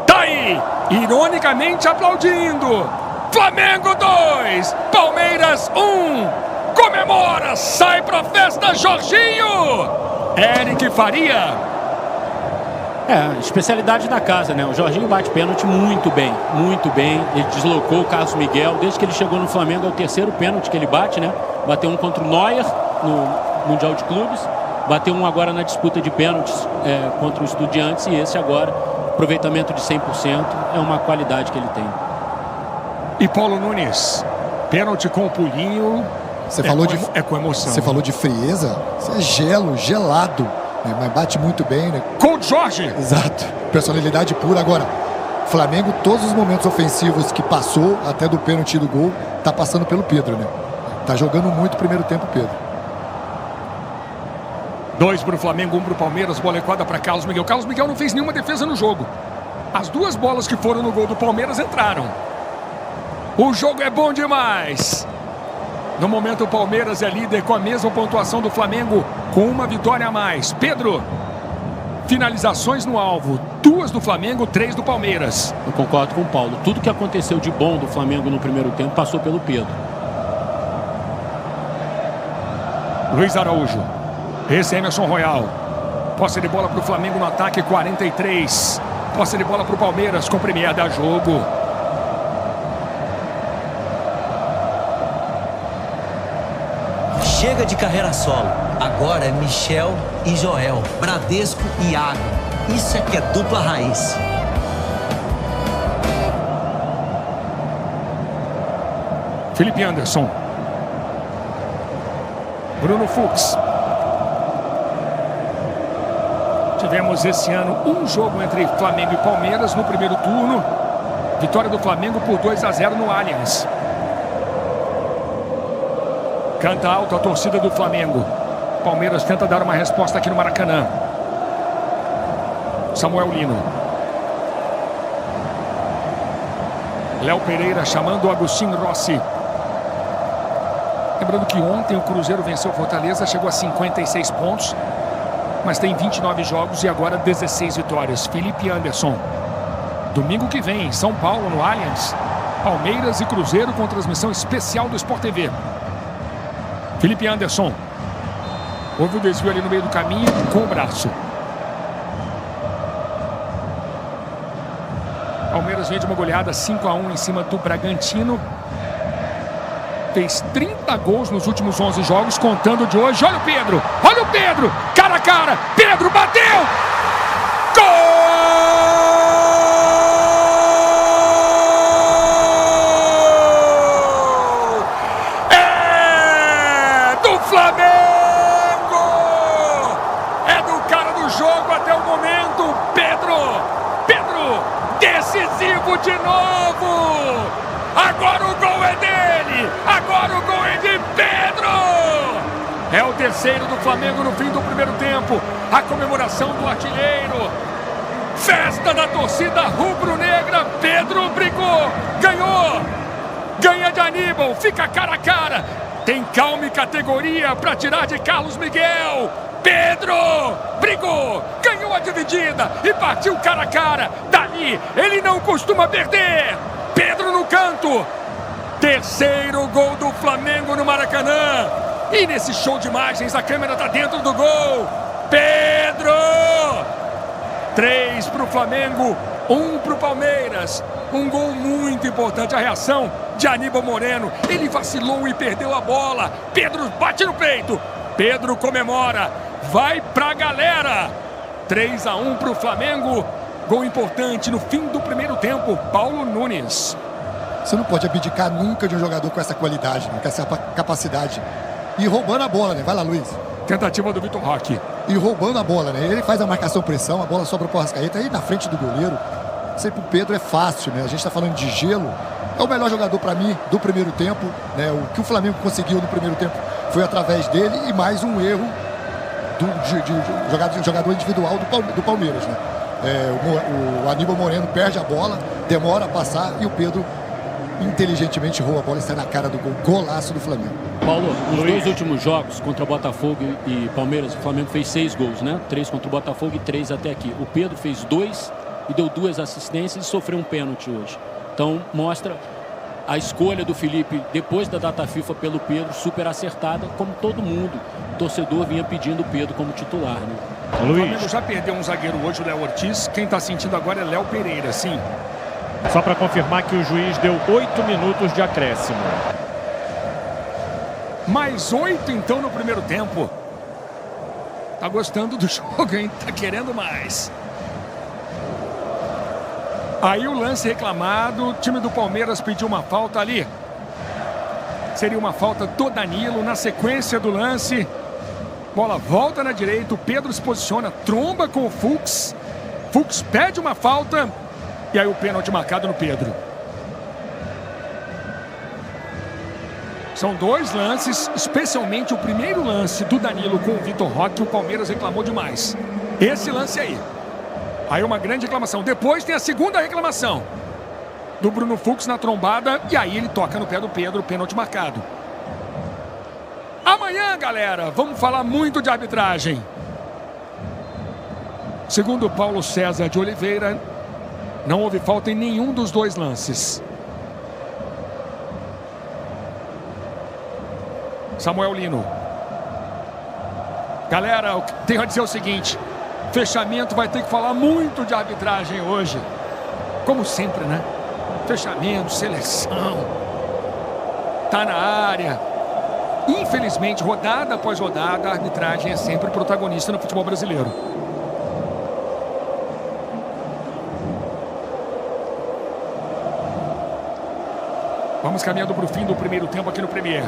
tá aí, ironicamente aplaudindo. Flamengo 2, Palmeiras 1. Comemora, sai pra festa, Jorginho. Eric Faria. Especialidade da casa, né? O Jorginho bate pênalti muito bem. Ele deslocou o Carlos Miguel. Desde que ele chegou no Flamengo, é o terceiro pênalti que ele bate, né? Bateu um contra o Neuer no Mundial de Clubes. Bateu um agora na disputa de pênaltis contra o Estudiantes. E esse agora, aproveitamento de 100%. É uma qualidade que ele tem. E Paulo Nunes, pênalti com o pulinho. Com emoção. Você falou de frieza. Isso é gelado. Mas bate muito bem, né? Com o Jorge. Exato. Personalidade pura. Agora, Flamengo, todos os momentos ofensivos que passou, até do pênalti do gol, tá passando pelo Pedro, né? Tá jogando muito o primeiro tempo, Pedro. 2 para o Flamengo, 1 para o Palmeiras. Bola equada para Carlos Miguel. Carlos Miguel não fez nenhuma defesa no jogo. As duas bolas que foram no gol do Palmeiras entraram. O jogo é bom demais. No momento, o Palmeiras é líder com a mesma pontuação do Flamengo, com uma vitória a mais. Pedro, finalizações no alvo. 2 do Flamengo, 3 do Palmeiras. Eu concordo com o Paulo. Tudo que aconteceu de bom do Flamengo no primeiro tempo passou pelo Pedro. Luiz Araújo. Esse é Emerson Royal. Posse de bola para o Flamengo no ataque, 43. Posse de bola para o Palmeiras com Premier da jogo. Chega de carreira solo. Agora é Michel e Joel. Bradesco e Iago. Isso é que é dupla raiz. Felipe Anderson. Bruno Fux. Tivemos esse ano um jogo entre Flamengo e Palmeiras no primeiro turno. Vitória do Flamengo por 2-0 no Allianz. Canta alto a torcida do Flamengo. Palmeiras tenta dar uma resposta aqui no Maracanã. Samuel Lino. Léo Pereira chamando o Agostinho Rossi. Lembrando que ontem o Cruzeiro venceu o Fortaleza, chegou a 56 pontos, mas tem 29 jogos e agora 16 vitórias. Felipe Anderson. Domingo que vem, em São Paulo, no Allianz. Palmeiras e Cruzeiro com transmissão especial do Sport TV. Felipe Anderson. Houve o desvio ali no meio do caminho com o braço. Palmeiras vem de uma goleada 5-1 em cima do Bragantino. Fez 30 gols nos últimos 11 jogos, contando de hoje. Olha o Pedro! Olha o Pedro! Cara a cara! Pedro bateu! Gol! Flamengo! É do cara do jogo até o momento. Pedro, decisivo de novo. Agora o gol é dele. Agora o gol é de Pedro. É o terceiro do Flamengo no fim do primeiro tempo. A comemoração do artilheiro. Festa da torcida rubro-negra. Pedro brigou, ganhou. Ganha de Aníbal, fica cara a cara. Tem calma e categoria para tirar de Carlos Miguel. Pedro brigou, ganhou a dividida e partiu cara a cara. Dali, ele não costuma perder. Pedro no canto. Terceiro gol do Flamengo no Maracanã. E nesse show de imagens, a câmera está dentro do gol. Pedro! 3 para o Flamengo, 1 para o Palmeiras. Um gol muito importante, a reação de Aníbal Moreno. Ele vacilou e perdeu a bola. Pedro bate no peito. Pedro comemora. Vai pra galera. 3-1 para o Flamengo. Gol importante no fim do primeiro tempo. Paulo Nunes. Você não pode abdicar nunca de um jogador com essa qualidade, né? Com essa capacidade. E roubando a bola, né? Vai lá, Luiz. Tentativa do Vitor Roque. E roubando a bola, né? Ele faz a marcação-pressão, a bola sobra pro Arrascaeta. Aí na frente do goleiro, sempre o Pedro é fácil, né? A gente tá falando de gelo. É o melhor jogador para mim do primeiro tempo, né? O que o Flamengo conseguiu no primeiro tempo foi através dele e mais um erro de jogador individual do Palmeiras, né? O Aníbal Moreno perde a bola, demora a passar e o Pedro inteligentemente rouba a bola e sai na cara do gol. Golaço do Flamengo. Paulo, nos dois últimos jogos contra Botafogo e Palmeiras, o Flamengo fez 6 gols, né? 3 contra o Botafogo e 3 até aqui. O Pedro fez 2 e deu 2 assistências e sofreu um pênalti hoje. Então mostra a escolha do Felipe depois da data FIFA pelo Pedro, super acertada, como todo mundo. O torcedor vinha pedindo o Pedro como titular, né? O Flamengo já perdeu um zagueiro hoje, o Léo Ortiz. Quem está sentindo agora é Léo Pereira, sim. Só para confirmar que o juiz deu 8 minutos de acréscimo. Mais 8 então no primeiro tempo. Tá gostando do jogo, hein? Tá querendo mais. Aí o lance reclamado. O time do Palmeiras pediu uma falta ali. Seria uma falta do Danilo na sequência do lance. Bola volta na direita. O Pedro se posiciona, tromba com o Fux. Fux pede uma falta. E aí o pênalti marcado no Pedro. São 2 lances, especialmente o primeiro lance do Danilo com o Vitor Roque. O Palmeiras reclamou demais. Esse lance aí. Aí uma grande reclamação. Depois tem a segunda reclamação do Bruno Fux na trombada. E aí ele toca no pé do Pedro, pênalti marcado. Amanhã, galera, vamos falar muito de arbitragem. Segundo Paulo César de Oliveira, não houve falta em nenhum dos 2 lances. Samuel Lino. Galera, eu tenho a dizer o seguinte. Fechamento vai ter que falar muito de arbitragem hoje. Como sempre, né? Fechamento, seleção. Tá na área. Infelizmente, rodada após rodada, a arbitragem é sempre protagonista no futebol brasileiro. Vamos caminhando para o fim do primeiro tempo aqui no Premier.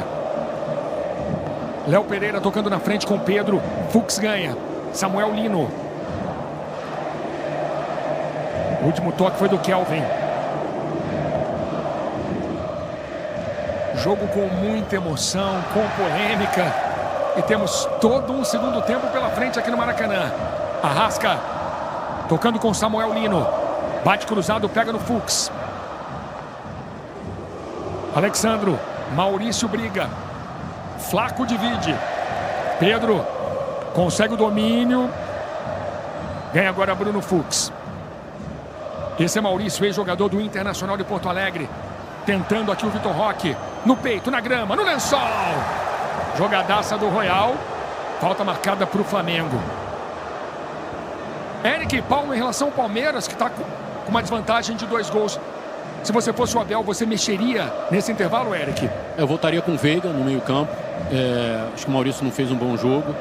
Léo Pereira tocando na frente com Pedro. Fux ganha. Samuel Lino. O último toque foi do Kelvin. Jogo com muita emoção, com polêmica. E temos todo um segundo tempo pela frente aqui no Maracanã. Arrasca. Tocando com Samuel Lino. Bate cruzado, pega no Fux. Alexandro. Maurício briga. Flaco divide. Pedro consegue o domínio. Ganha agora Bruno Fux. Esse é Maurício, ex-jogador do Internacional de Porto Alegre. Tentando aqui o Vitor Roque. No peito, na grama, no lençol. Jogadaça do Royal. Falta marcada para o Flamengo. Eric e Paulo em relação ao Palmeiras, que está com uma desvantagem de 2 gols. Se você fosse o Abel, você mexeria nesse intervalo, Eric? Eu voltaria com o Veiga no meio campo. Acho que o Maurício não fez um bom jogo.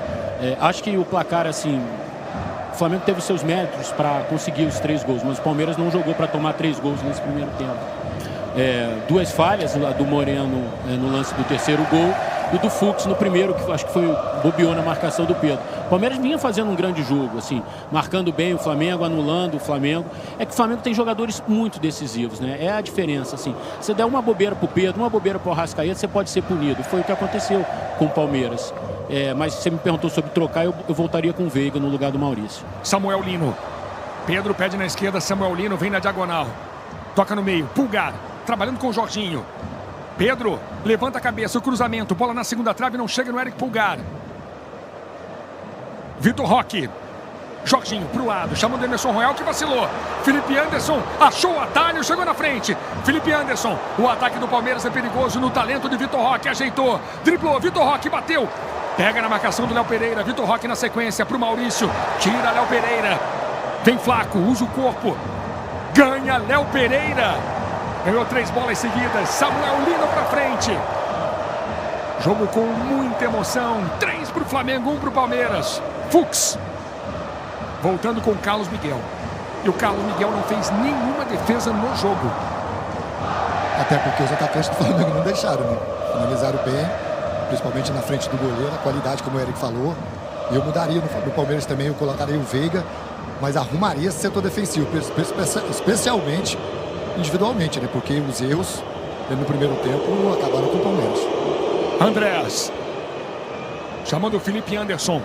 Acho que o placar, assim... O Flamengo teve seus méritos para conseguir os 3 gols, mas o Palmeiras não jogou para tomar 3 gols nesse primeiro tempo. 2 falhas, a do Moreno no lance do terceiro gol e do Fux no primeiro, que acho que foi bobeou na marcação do Pedro. O Palmeiras vinha fazendo um grande jogo, assim, marcando bem o Flamengo, anulando o Flamengo. É que o Flamengo tem jogadores muito decisivos, né? É a diferença, assim. Se der uma bobeira pro Pedro, uma bobeira pro Arrascaeta, você pode ser punido. Foi o que aconteceu com o Palmeiras. Mas você me perguntou sobre trocar, eu voltaria com o Veiga no lugar do Maurício. Samuel Lino. Pedro pede na esquerda, Samuel Lino vem na diagonal. Toca no meio, Pulgar, trabalhando com o Jorginho. Pedro levanta a cabeça, o cruzamento, bola na segunda trave, não chega no Eric Pulgar. Vitor Roque. Jorginho pro lado, chamando o Emerson Royal que vacilou. Felipe Anderson achou o atalho, chegou na frente. Felipe Anderson, o ataque do Palmeiras é perigoso no talento de Vitor Roque, ajeitou, driblou, Vitor Roque bateu. Pega na marcação do Léo Pereira, Vitor Roque na sequência pro Maurício, tira Léo Pereira. Vem Flaco, usa o corpo, ganha Léo Pereira. Ganhou 3 bolas seguidas, Samuel Lino pra frente. Jogo com muita emoção, 3 pro Flamengo, 1 pro Palmeiras. Fux voltando com o Carlos Miguel. E o Carlos Miguel não fez nenhuma defesa no jogo. Até porque os atacantes do Flamengo não deixaram, né? Finalizaram bem, principalmente na frente do goleiro, a qualidade, como o Eric falou. E eu mudaria no Palmeiras também, eu colocaria o Veiga, mas arrumaria esse setor defensivo, especialmente individualmente, né? Porque os erros no primeiro tempo acabaram com o Palmeiras. Andréas chamando o Felipe Anderson.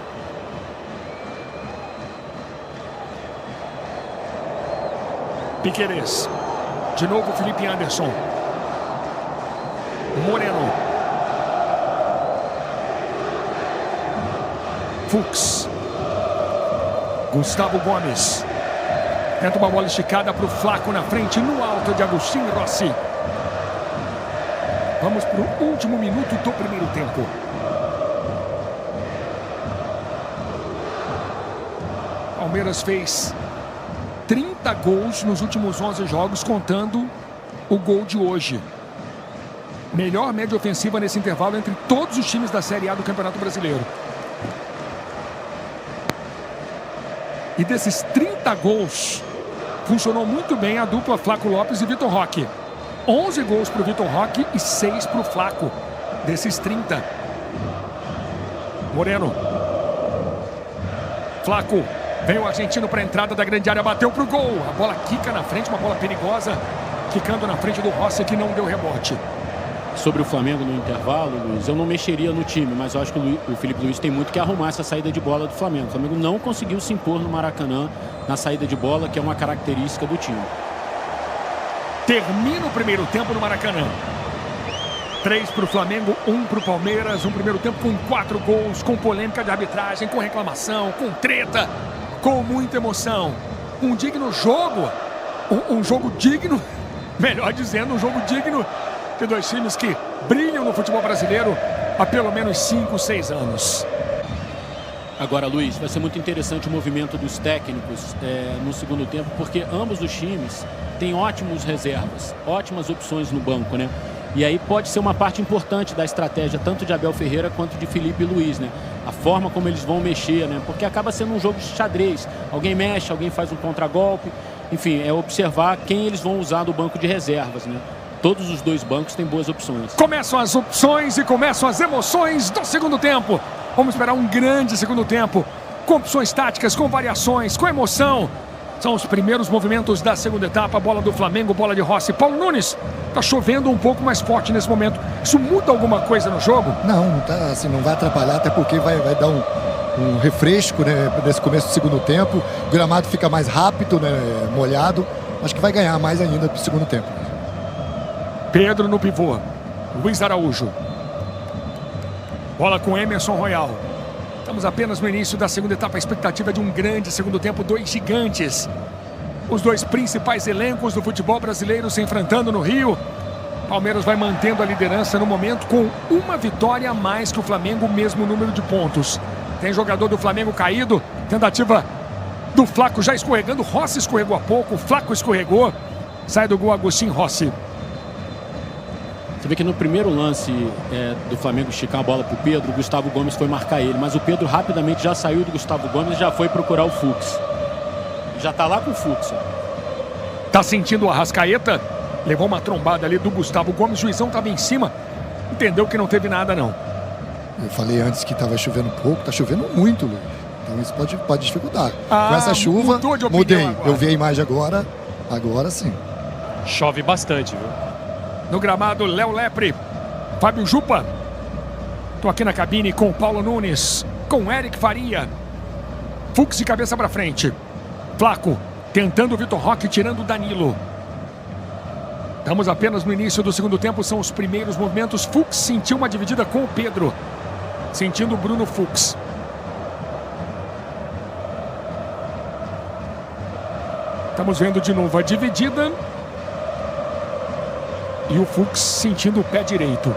Piquerez. De novo Felipe Anderson. Moreno. Fux. Gustavo Gomes. Tenta uma bola esticada para o Flaco na frente, no alto de Agostinho Rossi. Vamos para o último minuto do primeiro tempo. Palmeiras fez 30 gols nos últimos 11 jogos, contando o gol de hoje. Melhor média ofensiva nesse intervalo entre todos os times da Série A do Campeonato Brasileiro. E desses 30 gols, funcionou muito bem a dupla Flaco Lopes e Vitor Roque. 11 gols para o Vitor Roque e 6 para o Flaco, desses 30. Moreno. Flaco. Vem o argentino para a entrada da grande área, bateu para o gol. A bola quica na frente, uma bola perigosa, quicando na frente do Rossi, que não deu rebote. Sobre o Flamengo no intervalo, Luiz, eu não mexeria no time, mas eu acho que o Felipe Luiz tem muito que arrumar essa saída de bola do Flamengo. O Flamengo não conseguiu se impor no Maracanã na saída de bola, que é uma característica do time. Termina o primeiro tempo no Maracanã. 3 para o Flamengo, 1 para o Palmeiras. Um primeiro tempo com 4 gols, com polêmica de arbitragem, com reclamação, com treta, com muita emoção. Um digno jogo, um jogo digno, melhor dizendo, um jogo digno de 2 times que brilham no futebol brasileiro há pelo menos 5, 6 anos. Agora, Luiz, vai ser muito interessante o movimento dos técnicos no segundo tempo, porque ambos os times têm ótimos reservas, ótimas opções no banco, né? E aí pode ser uma parte importante da estratégia, tanto de Abel Ferreira quanto de Felipe Luiz, né? A forma como eles vão mexer, né? Porque acaba sendo um jogo de xadrez. Alguém mexe, alguém faz um contragolpe. Enfim, é observar quem eles vão usar do banco de reservas, né? Todos os 2 bancos têm boas opções. Começam as opções e começam as emoções do segundo tempo. Vamos esperar um grande segundo tempo, com opções táticas, com variações, com emoção. São os primeiros movimentos da segunda etapa. Bola do Flamengo, bola de Rossi. Paulo Nunes, tá chovendo um pouco mais forte nesse momento. Isso muda alguma coisa no jogo? Não tá, assim, não vai atrapalhar, até porque vai dar um refresco, né, nesse começo do segundo tempo. O gramado fica mais rápido, né, molhado. Acho que vai ganhar mais ainda pro segundo tempo. Pedro no pivô. Luiz Araújo. Bola com Emerson Royal. Estamos apenas no início da segunda etapa. A expectativa de um grande segundo tempo. 2 gigantes. Os 2 principais elencos do futebol brasileiro se enfrentando no Rio. Palmeiras vai mantendo a liderança no momento com 1 vitória a mais que o Flamengo, o mesmo número de pontos. Tem jogador do Flamengo caído. Tentativa do Flaco já escorregando. Rossi escorregou há pouco. O Flaco escorregou. Sai do gol Agostinho Rossi. Você vê que no primeiro lance do Flamengo esticar a bola para o Pedro, o Gustavo Gomes foi marcar ele. Mas o Pedro rapidamente já saiu do Gustavo Gomes e já foi procurar o Fux. Já está lá com o Fux. Tá sentindo o Arrascaeta? Levou uma trombada ali do Gustavo Gomes. O juizão estava em cima. Entendeu que não teve nada, não. Eu falei antes que estava chovendo pouco, está chovendo muito, Luiz. Então isso pode dificultar. Com essa chuva, mudei. Agora. Eu vi a imagem agora sim. Chove bastante, viu? No gramado, Léo Lepre, Fábio Jupa. Tô aqui na cabine com Paulo Nunes, com Eric Faria. Fux de cabeça para frente. Flaco tentando o Vitor Roque, tirando o Danilo. Estamos apenas no início do segundo tempo, são os primeiros movimentos. Fux sentiu uma dividida com o Pedro, sentindo o Bruno Fux. Estamos vendo de novo a dividida. E o Fux sentindo o pé direito.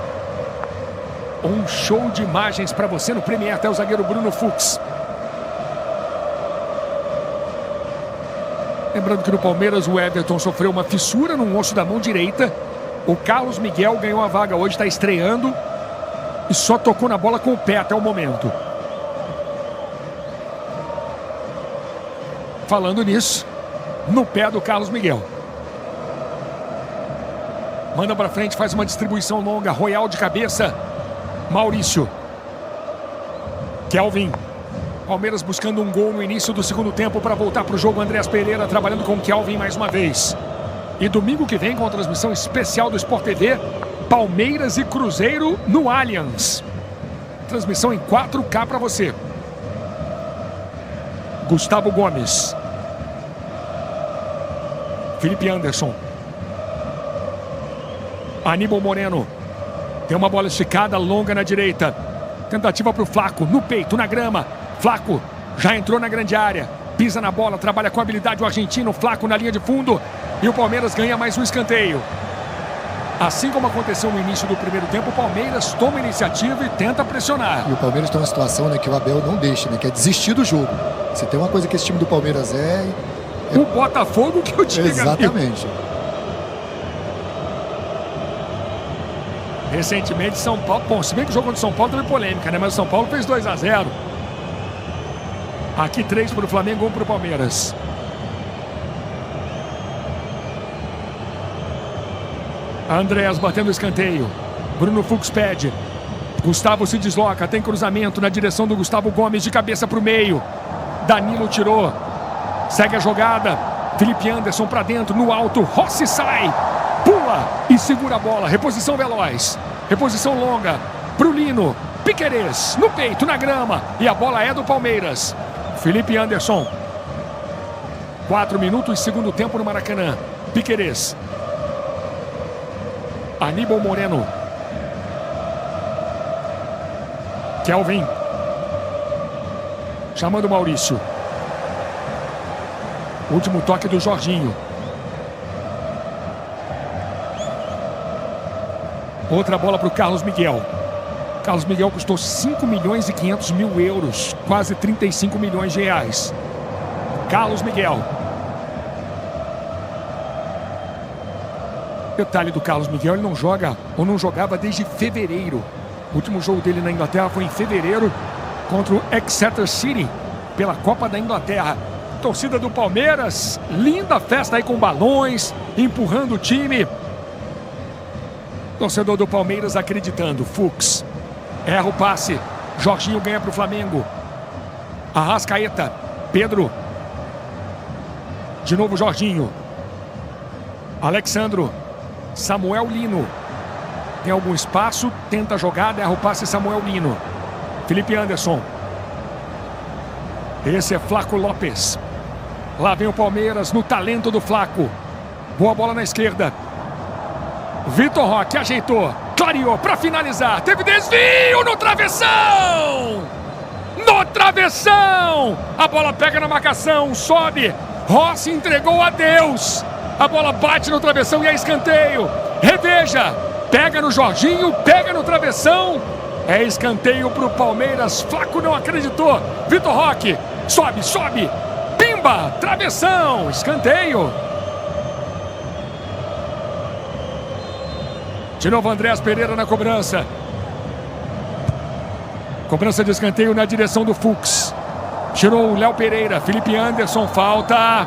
Um show de imagens para você no Premier, até o zagueiro Bruno Fux. Lembrando que no Palmeiras o Everton sofreu uma fissura no osso da mão direita. O Carlos Miguel ganhou a vaga hoje, está estreando. E só tocou na bola com o pé até o momento. Falando nisso, no pé do Carlos Miguel. Manda para frente, faz uma distribuição longa. Royal de cabeça. Maurício. Kelvin. Palmeiras buscando um gol no início do segundo tempo para voltar para o jogo. Andréas Pereira trabalhando com Kelvin mais uma vez. E domingo que vem, com a transmissão especial do Sport TV, Palmeiras e Cruzeiro no Allianz. Transmissão em 4K para você. Gustavo Gomes. Felipe Anderson. Aníbal Moreno. Tem uma bola esticada, longa na direita. Tentativa para o Flaco, no peito, na grama. Flaco já entrou na grande área. Pisa na bola, trabalha com habilidade o argentino. Flaco na linha de fundo. E o Palmeiras ganha mais um escanteio. Assim como aconteceu no início do primeiro tempo, o Palmeiras toma iniciativa e tenta pressionar. E o Palmeiras tem uma situação, né, que o Abel não deixa, né, que é desistir do jogo. Se tem uma coisa que esse time do Palmeiras o Botafogo que eu diga. Exatamente. Recentemente, São Paulo... Bom, se bem que o jogo contra o São Paulo teve polêmica, né? Mas o São Paulo fez 2-0. Aqui 3 para o Flamengo, 1 para o Palmeiras. Andréas batendo o escanteio. Bruno Fux pede. Gustavo se desloca, tem cruzamento na direção do Gustavo Gomes, de cabeça para o meio. Danilo tirou. Segue a jogada. Felipe Anderson para dentro, no alto. Rossi sai. Pula e segura a bola. Reposição veloz. Reposição longa. Pro Lino. Piquerez no peito, na grama. E a bola é do Palmeiras. Felipe Anderson. 4 minutos, segundo tempo no Maracanã. Piquerez. Aníbal Moreno. Kelvin. Chamando o Maurício. Último toque do Jorginho. Outra bola para o Carlos Miguel. Carlos Miguel custou 5 milhões e 500 mil euros. Quase 35 milhões de reais. Carlos Miguel. Detalhe do Carlos Miguel, ele não joga ou não jogava desde fevereiro. O último jogo dele na Inglaterra foi em fevereiro contra o Exeter City pela Copa da Inglaterra. Torcida do Palmeiras, linda festa aí com balões, empurrando o time. Torcedor do Palmeiras acreditando. Fux erra o passe. Jorginho ganha para o Flamengo. Arrascaeta. Pedro. De novo Jorginho. Alexandro. Samuel Lino. Tem algum espaço. Tenta a jogada. Erra o passe Samuel Lino. Felipe Anderson. Esse é Flaco Lopes. Lá vem o Palmeiras no talento do Flaco. Boa bola na esquerda. Vitor Roque ajeitou, clareou para finalizar. Teve desvio no travessão! No travessão! A bola pega na marcação, sobe. Rossi entregou a Deus. A bola bate no travessão e é escanteio. Reveja, pega no Jorginho, pega no travessão. É escanteio para o Palmeiras. Flaco não acreditou. Vitor Roque, sobe, sobe. Pimba, travessão, escanteio. De novo Andréas Pereira na cobrança. Cobrança de escanteio na direção do Fux. Tirou o Léo Pereira. Felipe Anderson, falta.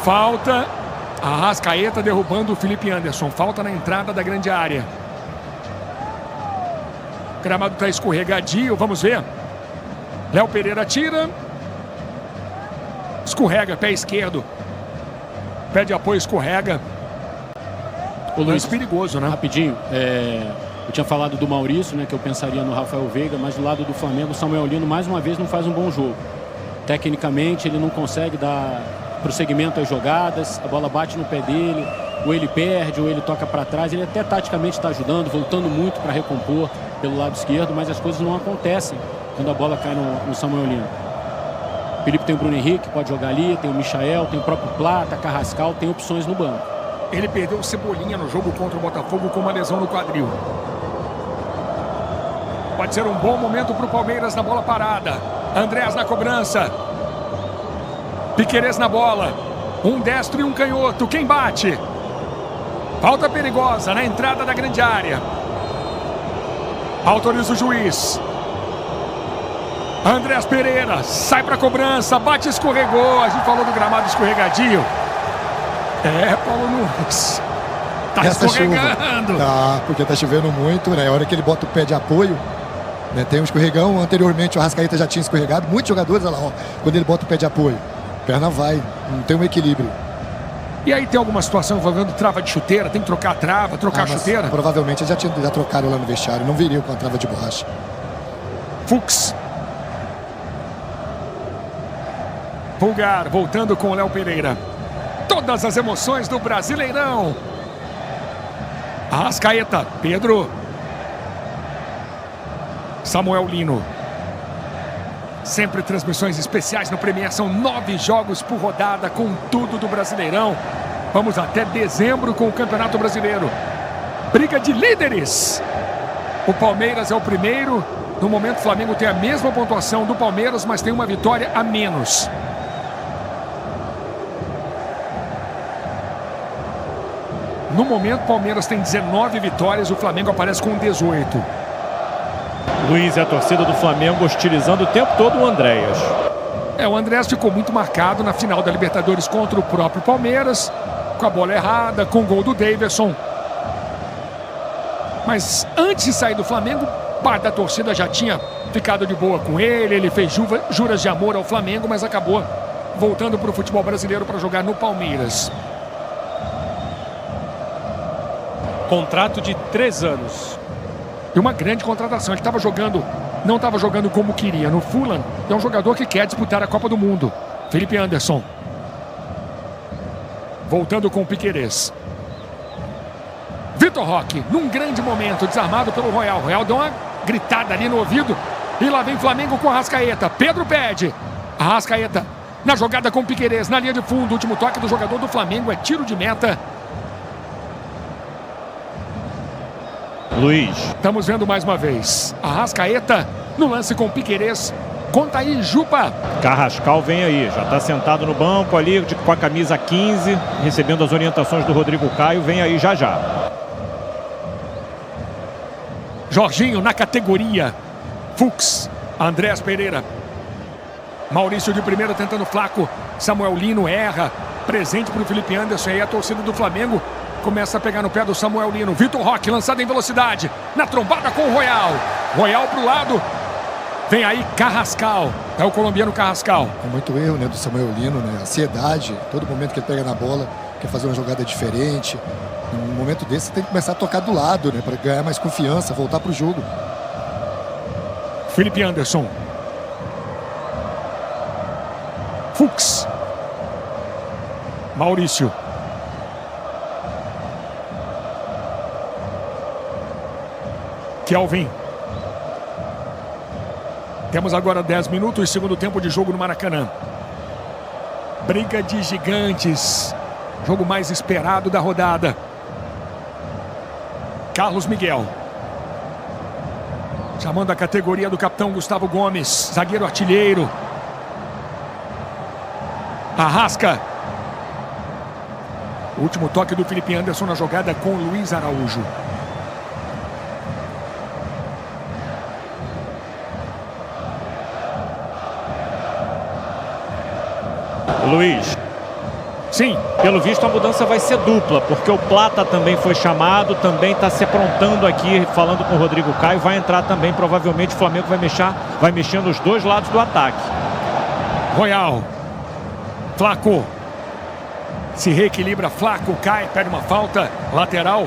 Falta. Arrascaeta derrubando o Felipe Anderson. Falta na entrada da grande área. gramado está escorregadio, vamos ver. Léo Pereira tira. Escorrega, pé esquerdo. Pé de apoio escorrega. O Luiz, perigoso, né? Rapidinho, eu tinha falado do Maurício, né, que eu pensaria no Rafael Veiga, mas do lado do Flamengo, o Samuel Lino mais uma vez não faz um bom jogo. Tecnicamente ele não consegue dar prosseguimento às jogadas, a bola bate no pé dele, ou ele perde, ou ele toca para trás. Ele até taticamente está ajudando, voltando muito para recompor pelo lado esquerdo, mas as coisas não acontecem quando a bola cai no Samuel Lino. O Felipe tem o Bruno Henrique, pode jogar ali, tem o Michael, tem o próprio Plata, Carrascal, tem opções no banco. Ele perdeu o Cebolinha no jogo contra o Botafogo com uma lesão no quadril. Pode ser um bom momento para o Palmeiras na bola parada. Andrés na cobrança. Piquerez na bola. Um destro e um canhoto. Quem bate? Falta perigosa na entrada da grande área. Autoriza o juiz. Andrés Pereira sai para a cobrança. Bate, escorregou. A gente falou do gramado escorregadio. Paulo Nunes. Tá escorregando. Tá, porque tá chovendo muito, né? A hora que ele bota o pé de apoio, né? Tem um escorregão. Anteriormente o Arrascaeta já tinha escorregado. Muitos jogadores, olha lá, ó, quando ele bota o pé de apoio, a perna vai, não tem um equilíbrio. E aí tem alguma situação envolvendo trava de chuteira? Tem que trocar a trava, trocar a chuteira? Provavelmente já trocaram lá no vestiário. Não viriam com a trava de borracha. Fux. Pulgar voltando com o Léo Pereira. Todas as emoções do Brasileirão. Arrascaeta, Pedro. Samuel Lino. Sempre transmissões especiais no Premier. São 9 jogos por rodada com tudo do Brasileirão. Vamos até dezembro com o Campeonato Brasileiro. Briga de líderes. O Palmeiras é o primeiro. No momento o Flamengo tem a mesma pontuação do Palmeiras, mas tem uma vitória a menos. No momento, o Palmeiras tem 19 vitórias, o Flamengo aparece com 18. Luiz, e a torcida do Flamengo hostilizando o tempo todo o Andréas. O Andréas ficou muito marcado na final da Libertadores contra o próprio Palmeiras, com a bola errada, com o gol do Davidson. Mas antes de sair do Flamengo, parte da torcida já tinha ficado de boa com ele, ele fez juras de amor ao Flamengo, mas acabou voltando para o futebol brasileiro para jogar no Palmeiras. Contrato de 3 anos. E uma grande contratação. Ele estava jogando, não estava jogando como queria. No Fulham, é um jogador que quer disputar a Copa do Mundo. Felipe Anderson. Voltando com o Piquerez. Vitor Roque, num grande momento, desarmado pelo Royal. Royal deu uma gritada ali no ouvido. E lá vem Flamengo com Arrascaeta. Pedro pede. Arrascaeta na jogada com o Piquerez, na linha de fundo. O último toque do jogador do Flamengo é tiro de meta. Luiz. Estamos vendo mais uma vez. Arrascaeta no lance com o Piquerez. Conta aí, Jupa. Carrascal vem aí. Já está sentado no banco ali com a camisa 15. Recebendo as orientações do Rodrigo Caio. Vem aí já já. Jorginho na categoria. Fux. Andrés Pereira. Maurício de primeira tentando flaco. Samuel Lino erra. Presente para o Felipe Anderson. E aí a torcida do Flamengo começa a pegar no pé do Samuel Lino. Vitor Roque lançado em velocidade. Na trombada com o Royal. Royal pro lado. Vem aí Carrascal. É o colombiano Carrascal. É muito erro, né, do Samuel Lino, né? Ansiedade. Todo momento que ele pega na bola, quer fazer uma jogada diferente. Em um momento desse, você tem que começar a tocar do lado, né? Para ganhar mais confiança, voltar pro jogo. Felipe Anderson. Fux. Maurício. Kelvin. Temos agora 10 minutos, segundo tempo de jogo no Maracanã. Briga de gigantes. Jogo mais esperado da rodada. Carlos Miguel. Chamando a categoria do capitão Gustavo Gomes. Zagueiro artilheiro. Arrasca. Último toque do Felipe Anderson na jogada com o Luiz Araújo. Luiz. Sim. Pelo visto a mudança vai ser dupla, porque o Plata também foi chamado, também está se aprontando aqui, falando com o Rodrigo Caio, vai entrar também, provavelmente o Flamengo vai mexer nos dois lados do ataque. Royal. Flaco. Se reequilibra, Flaco cai, pede uma falta, lateral.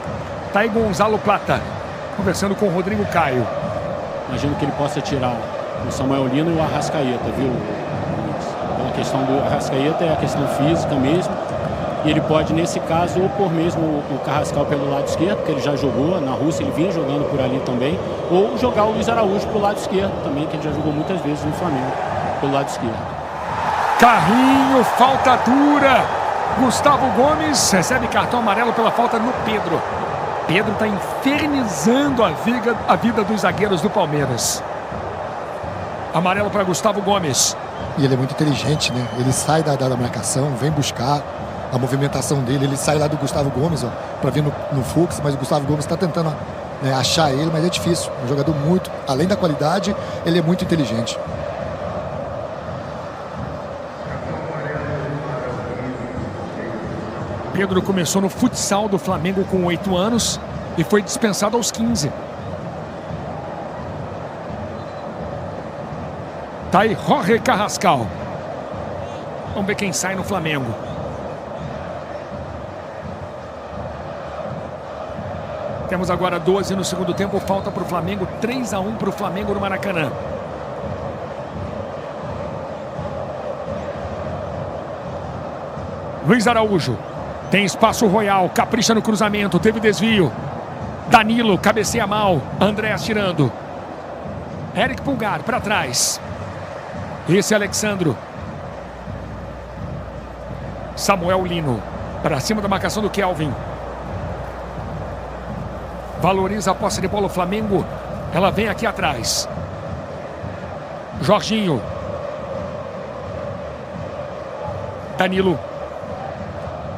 Tá aí Gonzalo Plata, conversando com o Rodrigo Caio. Imagino que ele possa tirar o Samuel Lino e o Arrascaeta, viu? A questão do Arrascaeta é a questão física mesmo. E ele pode, nesse caso, ou pôr mesmo o Carrascal pelo lado esquerdo, porque ele já jogou na Rússia, ele vinha jogando por ali também. Ou jogar o Luiz Araújo pelo lado esquerdo também, que ele já jogou muitas vezes no Flamengo, pelo lado esquerdo. Carrinho, falta dura. Gustavo Gomes recebe cartão amarelo pela falta no Pedro. Pedro está infernizando a vida dos zagueiros do Palmeiras. Amarelo para Gustavo Gomes. E ele é muito inteligente, né? Ele sai da marcação, vem buscar a movimentação dele. Ele sai lá do Gustavo Gomes, ó, para vir no Fux, mas o Gustavo Gomes está tentando achar ele, mas é difícil. Um jogador muito, além da qualidade, ele é muito inteligente. Pedro começou no futsal do Flamengo com 8 anos e foi dispensado aos 15. Tá aí Jorge Carrascal. Vamos ver quem sai no Flamengo. Temos agora 12 no segundo tempo. Falta para o Flamengo. 3-1 para o Flamengo no Maracanã. Luiz Araújo. Tem espaço Royal. Capricha no cruzamento. Teve desvio. Danilo cabeceia mal. André tirando. Eric Pulgar para trás. Esse é Alexandro. Samuel Lino. Para cima da marcação do Kelvin. Valoriza a posse de bola o Flamengo. Ela vem aqui atrás. Jorginho. Danilo.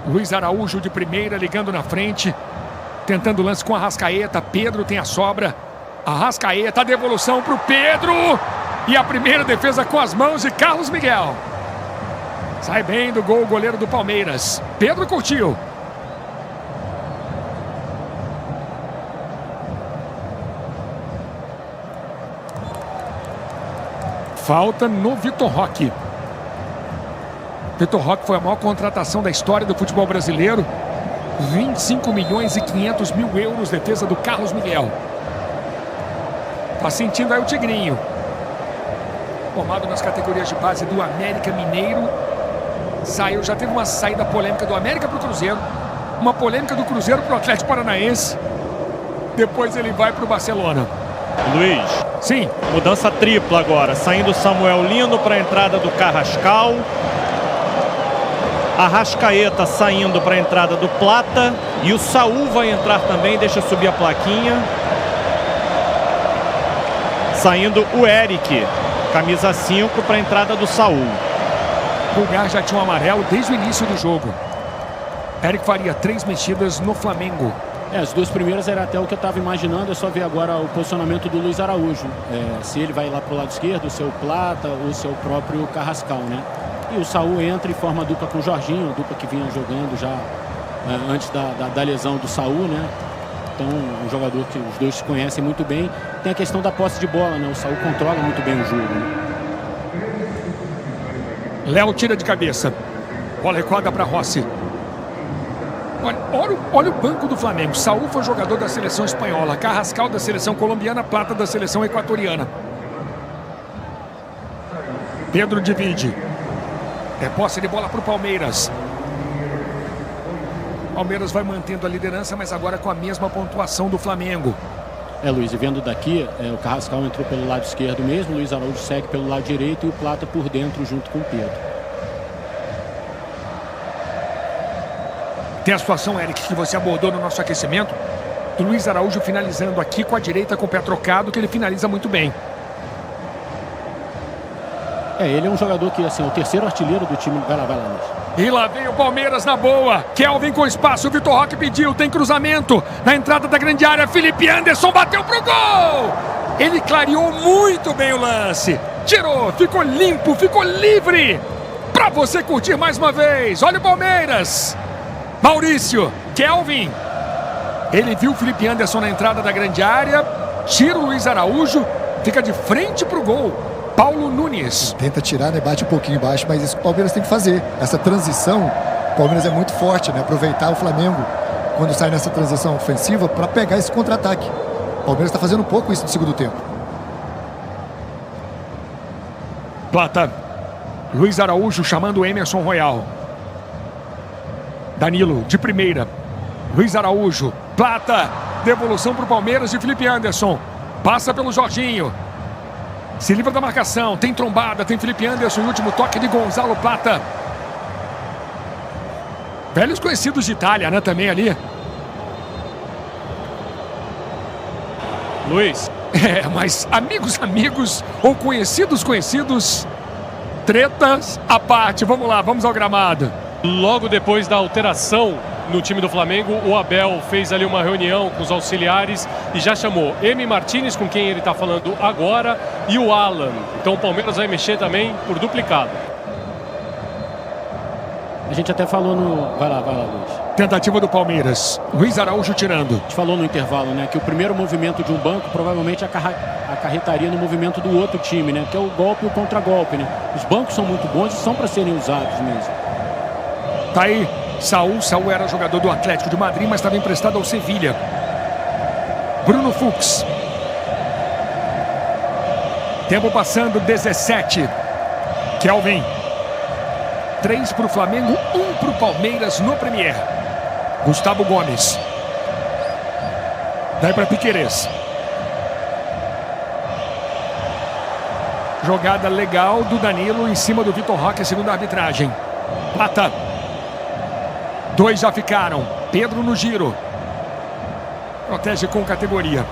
Luiz Araújo de primeira, ligando na frente. Tentando o lance com a Arrascaeta. Pedro tem a sobra. Arrascaeta, a devolução para o Pedro. E a primeira defesa com as mãos de Carlos Miguel. Sai bem do gol o goleiro do Palmeiras. Pedro curtiu. Falta no Vitor Roque. Vitor Roque foi a maior contratação da história do futebol brasileiro. 25 milhões e 500 mil euros, defesa do Carlos Miguel. Tá sentindo aí o Tigrinho. Formado nas categorias de base do América Mineiro. Saiu, já teve uma saída polêmica do América para o Cruzeiro. Uma polêmica do Cruzeiro para o Atlético Paranaense. Depois ele vai para o Barcelona. Luiz. Sim. Mudança tripla agora. Saindo Samuel Lino para a entrada do Carrascal. Arrascaeta saindo para a entrada do Plata. E o Saul vai entrar também. Deixa eu subir a plaquinha. Saindo o Eric. Camisa 5 para a entrada do Saul. Pulgar já tinha um amarelo desde o início do jogo. Eric faria 3 mexidas no Flamengo. As duas primeiras era até o que eu estava imaginando. É só ver agora o posicionamento do Luiz Araújo. Se ele vai lá para o lado esquerdo, o seu Plata ou o seu próprio Carrascal, né? E o Saul entra e forma a dupla com o Jorginho, a dupla que vinha jogando já antes da lesão do Saul, né? Então, um jogador que os dois se conhecem muito bem. Tem a questão da posse de bola, né? O Saul controla muito bem o jogo, né? Léo tira de cabeça. Bola recuada para Rossi. Olha o banco do Flamengo. Saul foi jogador da seleção espanhola. Carrascal da seleção colombiana. Plata da seleção equatoriana. Pedro divide. É posse de bola para o Palmeiras. Palmeiras vai mantendo a liderança, mas agora com a mesma pontuação do Flamengo. Luiz, e vendo daqui, o Carrascal entrou pelo lado esquerdo mesmo, o Luiz Araújo segue pelo lado direito e o Plata por dentro junto com o Pedro. Tem a situação, Eric, que você abordou no nosso aquecimento, do Luiz Araújo finalizando aqui com a direita com o pé trocado, que ele finaliza muito bem. Ele é um jogador que, assim, é o terceiro artilheiro do time. Vai lá, Luiz. E lá vem o Palmeiras na boa. Kelvin com espaço, o Vitor Roque pediu, tem cruzamento na entrada da grande área. Felipe Anderson bateu pro gol. Ele clareou muito bem o lance. Tirou, ficou limpo, ficou livre. Para você curtir mais uma vez. Olha o Palmeiras. Maurício, Kelvin. Ele viu o Felipe Anderson na entrada da grande área. Tira o Luiz Araújo. Fica de frente para o gol. Paulo Nunes. Tenta tirar, né? Bate um pouquinho embaixo, mas isso o Palmeiras tem que fazer. Essa transição, o Palmeiras é muito forte, né? Aproveitar o Flamengo quando sai nessa transição ofensiva para pegar esse contra-ataque. O Palmeiras está fazendo um pouco isso no segundo tempo. Plata. Luiz Araújo chamando o Emerson Royal. Danilo de primeira. Luiz Araújo. Plata. Devolução para o Palmeiras de Felipe Anderson. Passa pelo Jorginho. Se livra da marcação. Tem trombada. Tem Felipe Anderson. E último toque de Gonzalo Plata. Velhos conhecidos de Itália, né? Também ali. Luiz. Mas amigos ou conhecidos, tretas à parte. Vamos lá, vamos ao gramado. Logo depois da alteração no time do Flamengo, o Abel fez ali uma reunião com os auxiliares e já chamou Emi Martínez, com quem ele está falando agora, e o Alan. Então o Palmeiras vai mexer também por duplicado. A gente até falou no... Vai lá, Luiz. Tentativa do Palmeiras. Luiz Araújo tirando. A gente falou no intervalo, né? Que o primeiro movimento de um banco provavelmente acarretaria no movimento do outro time, né? Que é o golpe e o contragolpe, né? Os bancos são muito bons e são para serem usados mesmo. Tá aí. Saul era jogador do Atlético de Madrid, mas estava emprestado ao Sevilha. Bruno Fux. Tempo passando, 17. Kelvin. 3 para o Flamengo, 1 para o Palmeiras no Premier. Gustavo Gomes. Daí para Piquerez. Jogada legal do Danilo em cima do Vitor Roque, segundo a arbitragem. Plata. 2 já ficaram. Pedro no giro. Protege com categoria.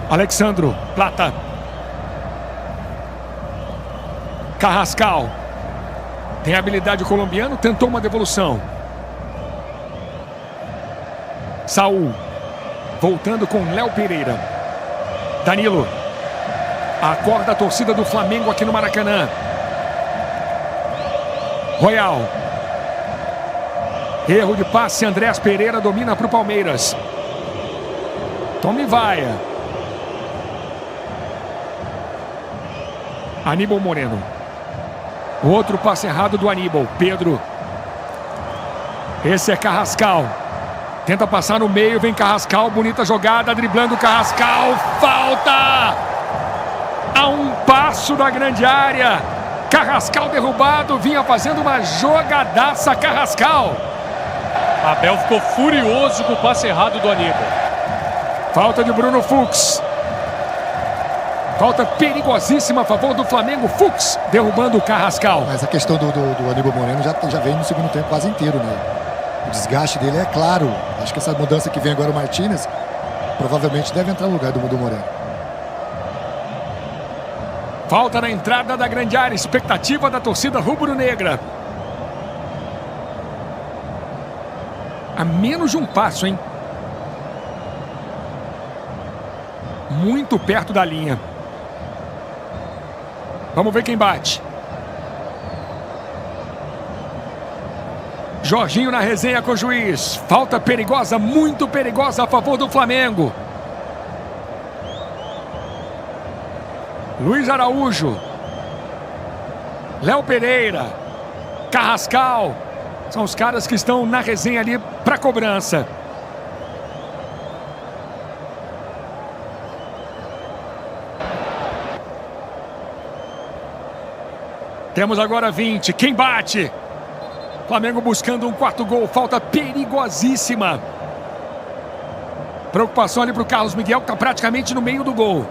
Alexandro. Plata. Carrascal. Tem habilidade colombiano, tentou uma devolução. Saul. Voltando com Léo Pereira. Danilo. Acorda a torcida do Flamengo aqui no Maracanã. Royal. Erro de passe, Andrés Pereira domina para o Palmeiras. Tome vaia. Aníbal Moreno. Outro passe errado do Aníbal. Pedro. Esse é Carrascal. Tenta passar no meio, vem Carrascal. Bonita jogada, driblando Carrascal. Falta! A um passo da grande área. Carrascal derrubado. Vinha fazendo uma jogadaça Carrascal. Abel ficou furioso com o passe errado do Aníbal. Falta de Bruno Fux. Falta perigosíssima a favor do Flamengo. Fux derrubando o Carrascal. Mas a questão do Aníbal Moreno já vem no segundo tempo quase inteiro, né? O desgaste dele é claro. Acho que essa mudança que vem agora o Martínez provavelmente deve entrar no lugar do Moreno. Falta na entrada da grande área. Expectativa da torcida rubro-negra. A menos de um passo, hein? Muito perto da linha. Vamos ver quem bate. Jorginho na resenha com o juiz. Falta perigosa, muito perigosa a favor do Flamengo. Luiz Araújo. Léo Pereira. Carrascal. São os caras que estão na resenha ali para cobrança. Temos agora 20. Quem bate? Flamengo buscando um quarto gol. Falta perigosíssima. Preocupação ali para o Carlos Miguel, que está praticamente no meio do gol.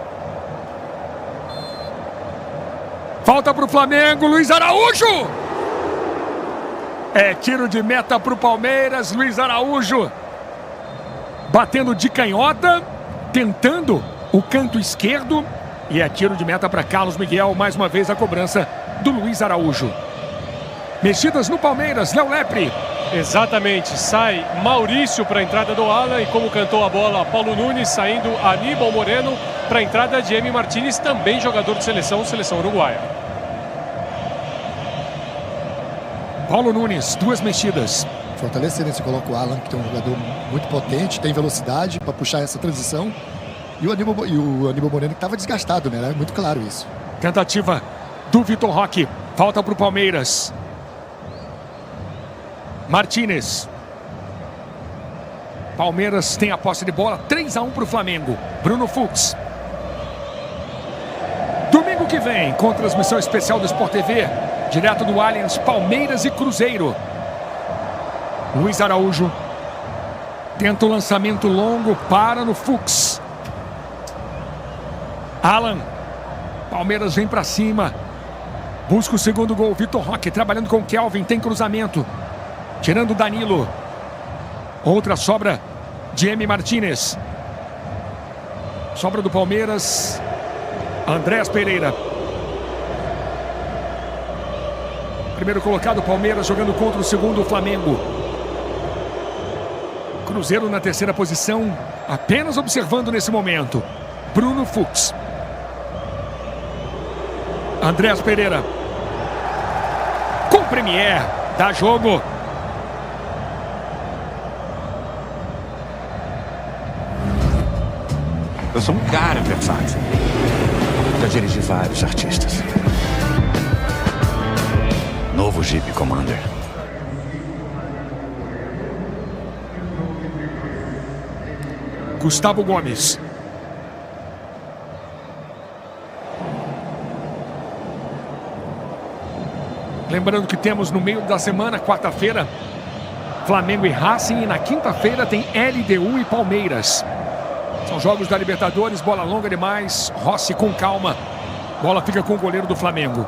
Falta para o Flamengo. Luiz Araújo. É tiro de meta para o Palmeiras. Luiz Araújo batendo de canhota, tentando o canto esquerdo. E é tiro de meta para Carlos Miguel. Mais uma vez a cobrança do Luiz Araújo. Mexidas no Palmeiras, Léo Lepre. Exatamente, sai Maurício para a entrada do Alan e como cantou a bola Paulo Nunes, saindo Aníbal Moreno para a entrada de Emi Martínez, também jogador de seleção uruguaia. Paulo Nunes, 2 mexidas. Fortalecer, né? Você coloca o Alan, que tem um jogador muito potente, tem velocidade para puxar essa transição. E o Aníbal Moreno que estava desgastado, né? É muito claro isso. Tentativa do Vitor Roque. Falta para o Palmeiras. Martínez. Palmeiras tem a posse de bola. 3-1 para o Flamengo. Bruno Fux. Domingo que vem, com transmissão especial do Sport TV, direto do Allianz, Palmeiras e Cruzeiro. Luiz Araújo. Tenta o lançamento longo, para no Fux. Alan. Palmeiras vem para cima. Busca o segundo gol. Vitor Roque trabalhando com Kelvin. Tem cruzamento. Tirando Danilo. Outra sobra de M. Martínez. Sobra do Palmeiras. Andrés Pereira. Primeiro colocado Palmeiras jogando contra o segundo Flamengo. Cruzeiro na terceira posição. Apenas observando nesse momento. Bruno Fux. Andrés Pereira. Com Premier. Dá jogo. Eu sou um cara versátil. Já dirigi vários artistas. Novo Jeep Commander. Gustavo Gomes. Lembrando que temos no meio da semana, quarta-feira, Flamengo e Racing. E na quinta-feira tem LDU e Palmeiras. São jogos da Libertadores, bola longa demais. Rossi com calma. Bola fica com o goleiro do Flamengo.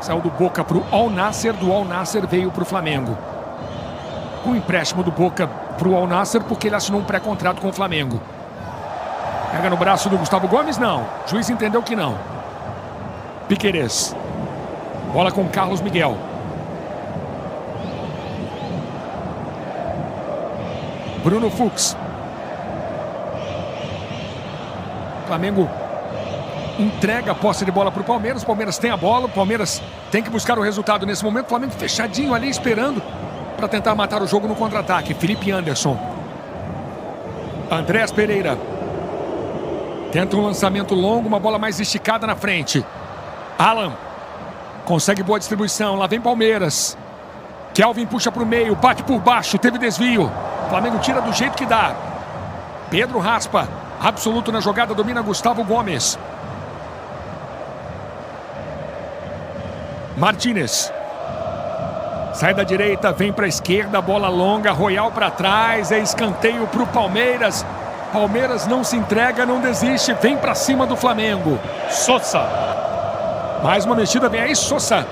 Saiu do Boca para o Al Nassr. Do Al Nassr veio para o Flamengo. O empréstimo do Boca para o Al Nassr porque ele assinou um pré-contrato com o Flamengo. Pega no braço do Gustavo Gomes? Não. O juiz entendeu que não. Piquerez. Bola com Carlos Miguel. Bruno Fux. Flamengo entrega a posse de bola para o Palmeiras. O Palmeiras tem a bola. O Palmeiras tem que buscar o resultado nesse momento. O Flamengo fechadinho ali esperando para tentar matar o jogo no contra-ataque. Felipe Anderson. Andrés Pereira. Tenta um lançamento longo. Uma bola mais esticada na frente. Alan. Consegue boa distribuição. Lá vem Palmeiras. Kelvin puxa para o meio. Bate por baixo. Teve desvio. Flamengo tira do jeito que dá. Pedro raspa. Absoluto na jogada. Domina Gustavo Gomes. Martínez. Sai da direita. Vem para a esquerda. Bola longa. Royal para trás. É escanteio para o Palmeiras. Palmeiras não se entrega. Não desiste. Vem para cima do Flamengo. Sosa. Mais uma mexida, vem aí Sosa.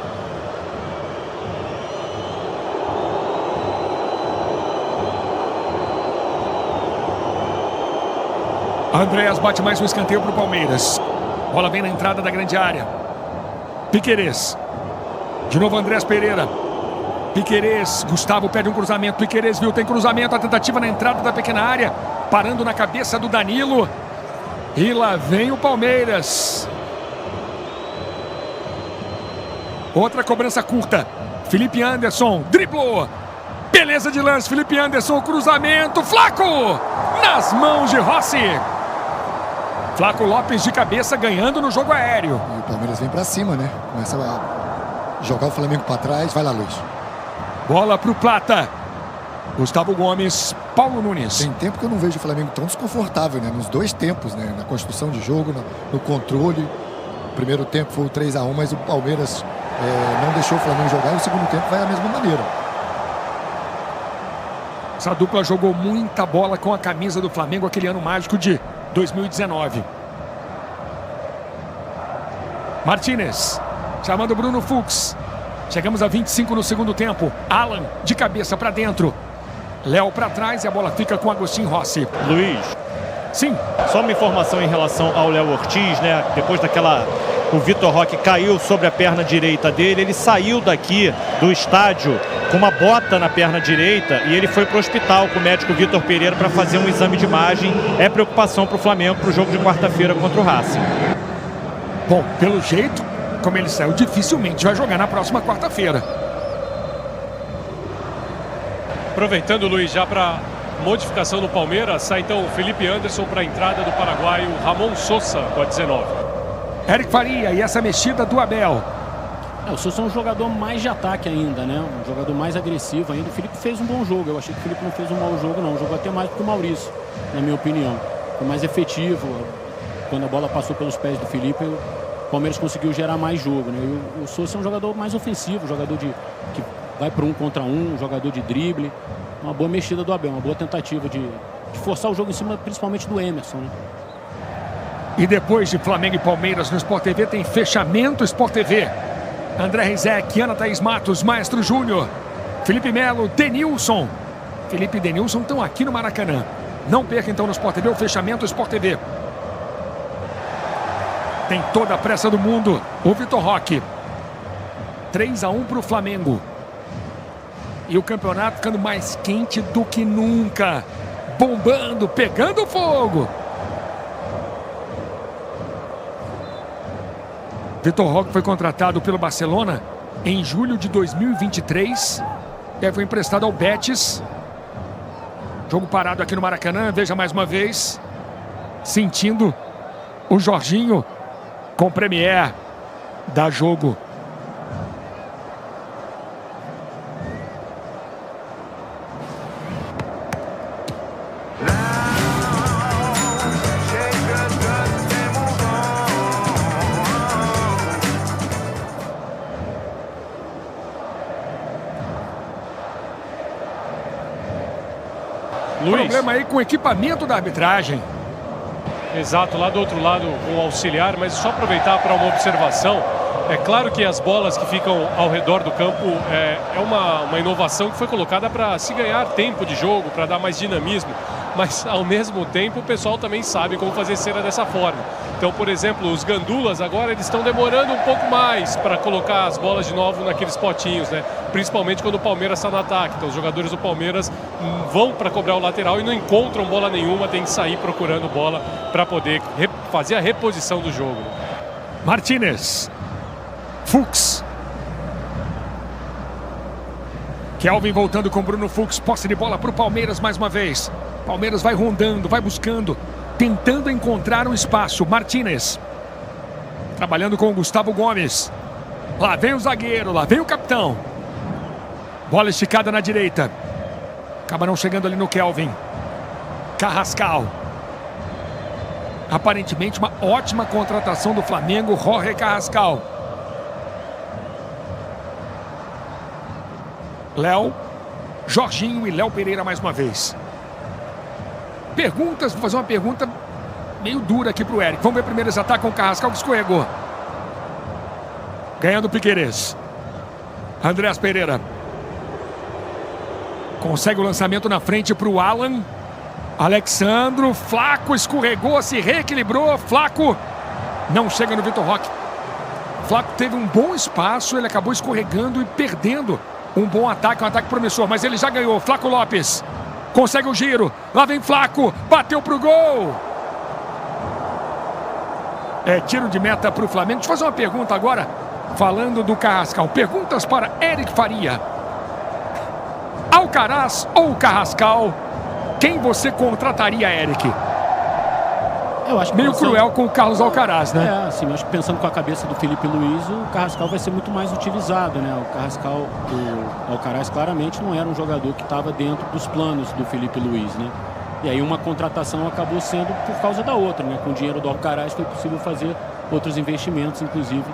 Andrés bate mais um escanteio para o Palmeiras. Bola vem na entrada da grande área. Piquerez. De novo Andrés Pereira. Piquerez. Gustavo pede um cruzamento. Piquerez viu, tem cruzamento. A tentativa na entrada da pequena área. Parando na cabeça do Danilo. E lá vem o Palmeiras. Outra cobrança curta. Felipe Anderson driblou. Beleza de lance. Felipe Anderson, cruzamento. Flaco! Nas mãos de Rossi. Flaco Lopes de cabeça ganhando no jogo aéreo. E o Palmeiras vem pra cima, né? Começa a jogar o Flamengo pra trás. Vai lá, Luiz. Bola pro Plata. Gustavo Gomes, Paulo Nunes. Tem tempo que eu não vejo o Flamengo tão desconfortável, né? Nos dois tempos, né? Na construção de jogo, no controle. O primeiro tempo foi o 3-1, mas o Palmeiras não deixou o Flamengo jogar. E o segundo tempo vai da mesma maneira. Essa dupla jogou muita bola com a camisa do Flamengo aquele ano mágico de 2019. Martínez, chamando Bruno Fux. Chegamos a 25 no segundo tempo. Alan de cabeça para dentro. Léo para trás e a bola fica com Agostinho Rossi. Luiz. Sim. Só uma informação em relação ao Léo Ortiz, né? Depois daquela... O Vitor Roque caiu sobre a perna direita dele. Ele saiu daqui do estádio com uma bota na perna direita e ele foi para o hospital com o médico Vitor Pereira para fazer um exame de imagem. É preocupação para o Flamengo para o jogo de quarta-feira contra o Racing. Bom, pelo jeito, como ele saiu, dificilmente vai jogar na próxima quarta-feira. Aproveitando, Luiz, já para modificação no Palmeiras, sai então o Felipe Anderson para a entrada do paraguaio Ramon Sosa com a 19. Eric Faria e essa mexida do Abel. O Sousa é um jogador mais de ataque ainda, né? Um jogador mais agressivo ainda. O Felipe fez um bom jogo. Eu achei que o Felipe não fez um mau jogo, não. Jogou até mais do que o Maurício, na minha opinião. Foi mais efetivo. Quando a bola passou pelos pés do Felipe, o Palmeiras conseguiu gerar mais jogo, né? E o Sousa é um jogador mais ofensivo, jogador que vai para 1 contra 1, um jogador de drible. Uma boa mexida do Abel, uma boa tentativa de forçar o jogo em cima, principalmente do Emerson, né? E depois de Flamengo e Palmeiras no Sport TV, tem fechamento Sport TV. André Rizek, Ana Thaís Matos, Maestro Júnior, Felipe Melo, Denilson. Felipe e Denilson estão aqui no Maracanã. Não perca então no Sport TV o fechamento Sport TV. Tem toda a pressa do mundo. O Vitor Roque. 3-1 para o Flamengo. E o campeonato ficando mais quente do que nunca. Bombando, pegando fogo. Vitor Roque foi contratado pelo Barcelona em julho de 2023. E aí foi emprestado ao Betis. Jogo parado aqui no Maracanã. Veja mais uma vez. Sentindo o Jorginho com Premier. Dá jogo. Luiz. Problema aí com o equipamento da arbitragem. Exato, lá do outro lado o auxiliar, mas só aproveitar para uma observação. É claro que as bolas que ficam ao redor do campo é uma inovação que foi colocada para se ganhar tempo de jogo, para dar mais dinamismo. Mas, ao mesmo tempo, o pessoal também sabe como fazer cera dessa forma. Então, por exemplo, os gandulas agora eles estão demorando um pouco mais para colocar as bolas de novo naqueles potinhos, né? Principalmente quando o Palmeiras está no ataque. Então, os jogadores do Palmeiras vão para cobrar o lateral e não encontram bola nenhuma, tem que sair procurando bola para poder fazer a reposição do jogo. Martínez. Fux. Kelvin voltando com Bruno Fux. Posse de bola para o Palmeiras mais uma vez. Palmeiras vai rondando, vai buscando, tentando encontrar um espaço. Martínez. Trabalhando com o Gustavo Gomes. Lá vem o zagueiro, lá vem o capitão. Bola esticada na direita. Acaba não chegando ali no Kelvin. Carrascal. Aparentemente uma ótima contratação do Flamengo, Jorge Carrascal. Léo, Jorginho e Léo Pereira mais uma vez. Perguntas, vou fazer uma pergunta meio dura aqui pro Eric. Vamos ver primeiro esse ataque com o Carrascal que escorregou. Ganhando o Piquerez. Andrés Pereira. Consegue o lançamento na frente pro Alan. Alexandro, Flaco escorregou, se reequilibrou. Flaco não chega no Vitor Roque. Flaco teve um bom espaço, ele acabou escorregando e perdendo um bom ataque, um ataque promissor, mas ele já ganhou. Flaco Lopes consegue o giro, lá vem Flaco, bateu pro gol. É tiro de meta pro Flamengo. Deixa eu fazer uma pergunta agora, falando do Carrascal. Perguntas para Eric Faria. Alcaraz ou Carrascal? Quem você contrataria, Eric? Eu acho que meio cruel com o Carlos Alcaraz, né? Assim, eu acho que pensando com a cabeça do Felipe Luiz, o Carrascal vai ser muito mais utilizado, né? O Carrascal, o Alcaraz claramente não era um jogador que estava dentro dos planos do Felipe Luiz, né? E aí uma contratação acabou sendo por causa da outra, né? Com o dinheiro do Alcaraz foi possível fazer outros investimentos, inclusive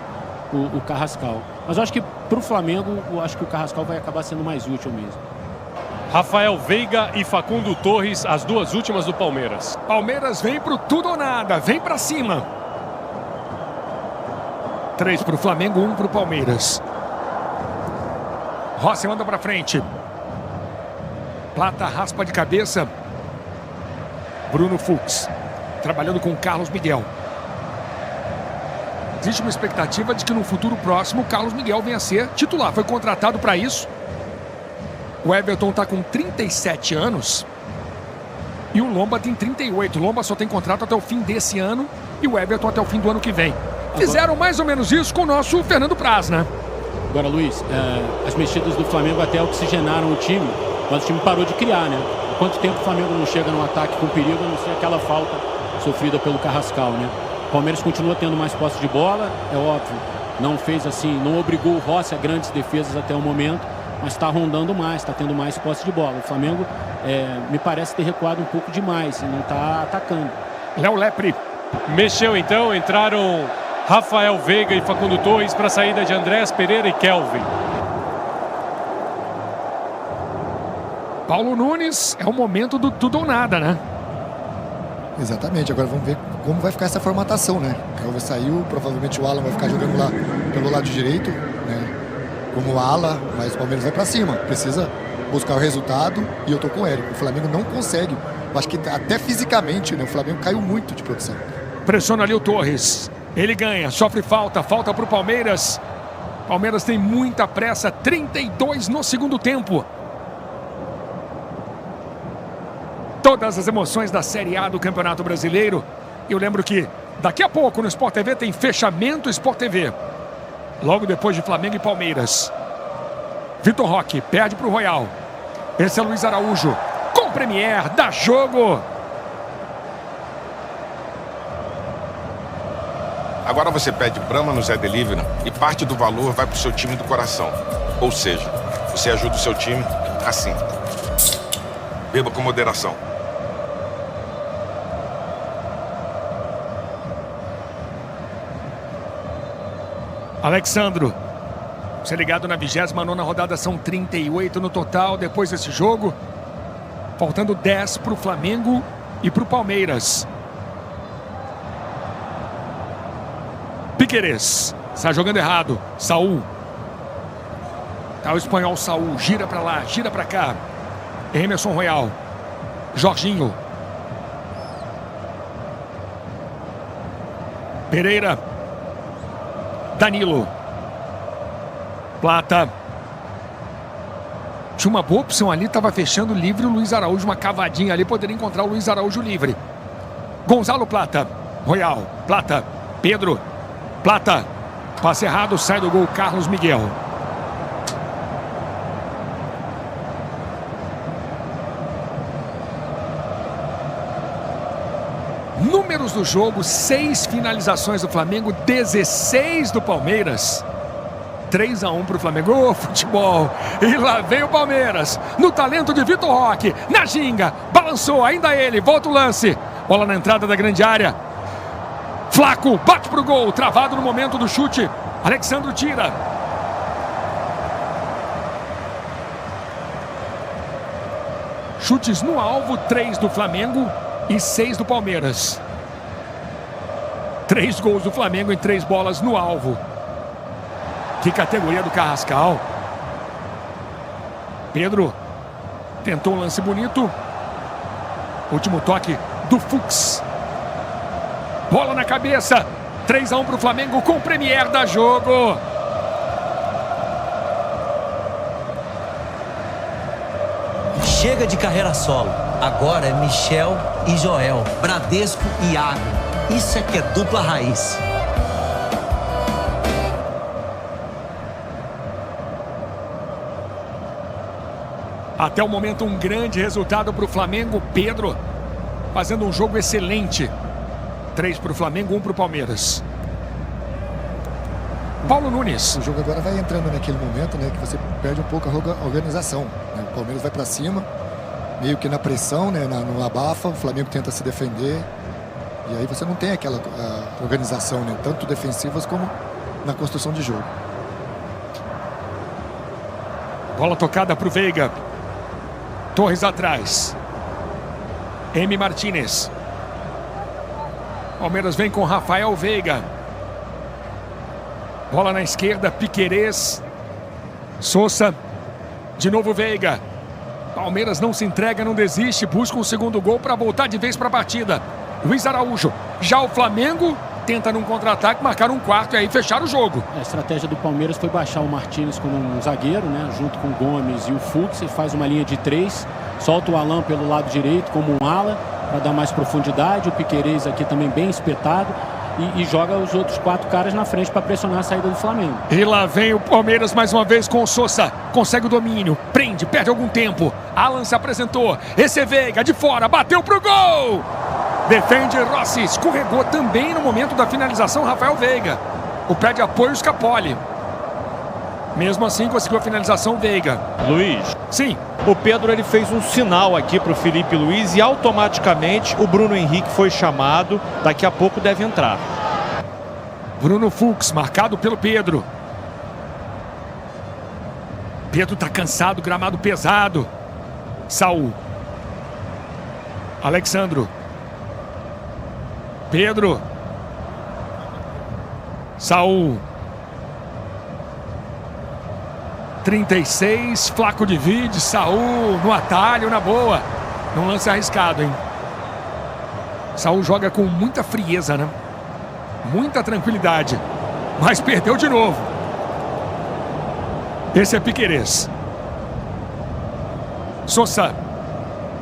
o Carrascal. Mas eu acho que para o Flamengo, eu acho que o Carrascal vai acabar sendo mais útil mesmo. Rafael Veiga e Facundo Torres, as duas últimas do Palmeiras. Palmeiras vem pro tudo ou nada, vem pra cima. 3 pro Flamengo, 1 pro Palmeiras. Rossi manda pra frente. Plata raspa de cabeça. Bruno Fux, trabalhando com Carlos Miguel. Existe uma expectativa de que no futuro próximo o Carlos Miguel venha a ser titular. Foi contratado para isso. O Everton está com 37 anos e o Lomba tem 38. O Lomba só tem contrato até o fim desse ano e o Everton até o fim do ano que vem. Fizeram mais ou menos isso com o nosso Fernando Praz, né? Agora, Luiz, as mexidas do Flamengo até oxigenaram o time, mas o time parou de criar, né? Há quanto tempo o Flamengo não chega num ataque com perigo, a não ser aquela falta sofrida pelo Carrascal, né? O Palmeiras continua tendo mais posse de bola, é óbvio. Não fez assim, não obrigou o Rossi a grandes defesas até o momento, mas está rondando mais, está tendo mais posse de bola. O Flamengo me parece ter recuado um pouco demais e não está atacando. Léo Lepre. Mexeu então, entraram Rafael Veiga e Facundo Torres para a saída de Andrés Pereira e Kelvin. Paulo Nunes, é o momento do tudo ou nada, né? Exatamente, agora vamos ver como vai ficar essa formatação, né? O Kelvin saiu, provavelmente o Alan vai ficar jogando lá pelo lado direito, né? Como ala, mas o Palmeiras vai pra cima, precisa buscar o resultado e eu tô com o Érico. O Flamengo não consegue, eu acho que até fisicamente, né? O Flamengo caiu muito de produção. Pressiona ali o Torres, ele ganha, sofre falta pro Palmeiras. Palmeiras tem muita pressa, 32 no segundo tempo. Todas as emoções da Série A do Campeonato Brasileiro. Eu lembro que daqui a pouco no Sport TV tem fechamento Sport TV. Logo depois de Flamengo e Palmeiras. Vitor Roque perde para o Royal. Esse é Luiz Araújo. Com Premier, dá jogo. Agora você pede Brahma no Zé Delivery e parte do valor vai pro seu time do coração. Ou seja, você ajuda o seu time assim. Beba com moderação. Alexandro, você ligado na 29ª rodada, são 38 no total depois desse jogo. Faltando 10 para o Flamengo e para o Palmeiras. Piquerez, está jogando errado. Saul. Tá o espanhol Saul, gira para lá, gira para cá. Emerson Royal. Jorginho. Pereira. Danilo. Plata. Tinha uma boa opção ali, estava fechando livre o Luiz Araújo, uma cavadinha ali, poderia encontrar o Luiz Araújo livre. Gonzalo Plata. Royal. Plata. Pedro. Plata. Passe errado, sai do gol Carlos Miguel. Números do jogo, 6 finalizações do Flamengo, 16 do Palmeiras. 3-1 para o Flamengo. Ô, futebol! E lá vem o Palmeiras. No talento de Vitor Roque. Na ginga. Balançou, ainda ele. Volta o lance. Bola na entrada da grande área. Flaco, bate pro gol. Travado no momento do chute. Alexandro tira. Chutes no alvo, 3 do Flamengo e 6 do Palmeiras. 3 gols do Flamengo em 3 bolas no alvo. Que categoria do Carrascal. Pedro tentou um lance bonito. Último toque do Fux. Bola na cabeça. 3-1 para o Flamengo com o Premier da jogo. Chega de carreira solo. Agora é Michel e Joel. Bradesco e Agro. Isso é que é dupla raiz. Até o momento um grande resultado para o Flamengo. Pedro fazendo um jogo excelente. 3 para o Flamengo, 1 para o Palmeiras. Paulo Nunes. O jogo agora vai entrando naquele momento, né, que você perde um pouco a organização, né? O Palmeiras vai para cima, meio que na pressão, né, no abafa. O Flamengo tenta se defender. E aí você não tem aquela organização, né, tanto defensivas como na construção de jogo. Bola tocada para o Veiga. Torres atrás. M. Martínez. Palmeiras vem com Rafael Veiga. Bola na esquerda, Piquerez. Sousa. De novo Veiga. Palmeiras não se entrega, não desiste. Busca um segundo gol para voltar de vez para a partida. Luiz Araújo. Já o Flamengo tenta num contra-ataque marcar um quarto e aí fechar o jogo. A estratégia do Palmeiras foi baixar o Martínez como um zagueiro, né, junto com o Gomes e o Fux. Ele faz uma linha de 3. Solta o Alan pelo lado direito como um ala para dar mais profundidade. O Piquerez aqui também bem espetado. e joga os outros 4 caras na frente para pressionar a saída do Flamengo. E lá vem o Palmeiras mais uma vez com o Sousa. Consegue o domínio, prende, perde algum tempo. Alan se apresentou, esse é Veiga de fora, bateu pro gol! Defende Rossi, escorregou também no momento da finalização Rafael Veiga. O pé de apoio Scapoli. Mesmo assim conseguiu a finalização Veiga. Luiz. Sim. O Pedro ele fez um sinal aqui para o Felipe Luiz e automaticamente o Bruno Henrique foi chamado. Daqui a pouco deve entrar. Bruno Fux, marcado pelo Pedro. Pedro tá cansado, gramado pesado. Saul. Alexandro. Pedro. Saul. 36, Flaco divide, Saul no atalho, na boa. Não lance arriscado, hein? Saul joga com muita frieza, né? Muita tranquilidade. Mas perdeu de novo. Esse é Piquerez. Sousa.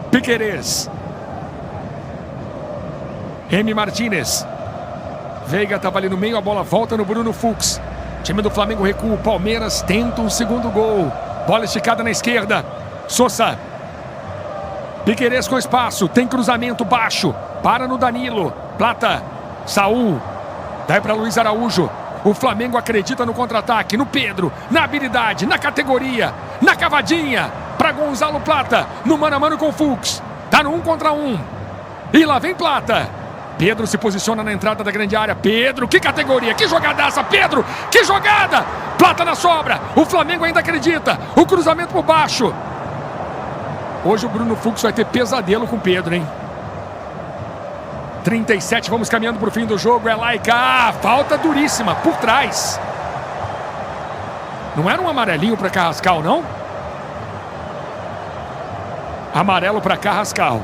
Piquerez. M. Martínez. Veiga estava ali no meio, a bola volta no Bruno Fux. Time do Flamengo recua, o Palmeiras tenta um segundo gol. Bola esticada na esquerda. Sousa. Piquerez com espaço, tem cruzamento baixo. Para no Danilo. Plata. Saul. Dá para Luiz Araújo. O Flamengo acredita no contra-ataque, no Pedro, na habilidade, na categoria, na cavadinha. Para Gonzalo Plata, no mano a mano com o Fux. Tá no 1 contra 1. E lá vem Plata. Pedro se posiciona na entrada da grande área. Pedro, que categoria, que jogadaça, Pedro, que jogada! Plata na sobra, o Flamengo ainda acredita. O cruzamento por baixo. Hoje o Bruno Fux vai ter pesadelo com o Pedro, hein? 37, vamos caminhando para o fim do jogo. É lá e cá, falta duríssima, por trás. Não era um amarelinho para Carrascal, não? Amarelo para Carrascal.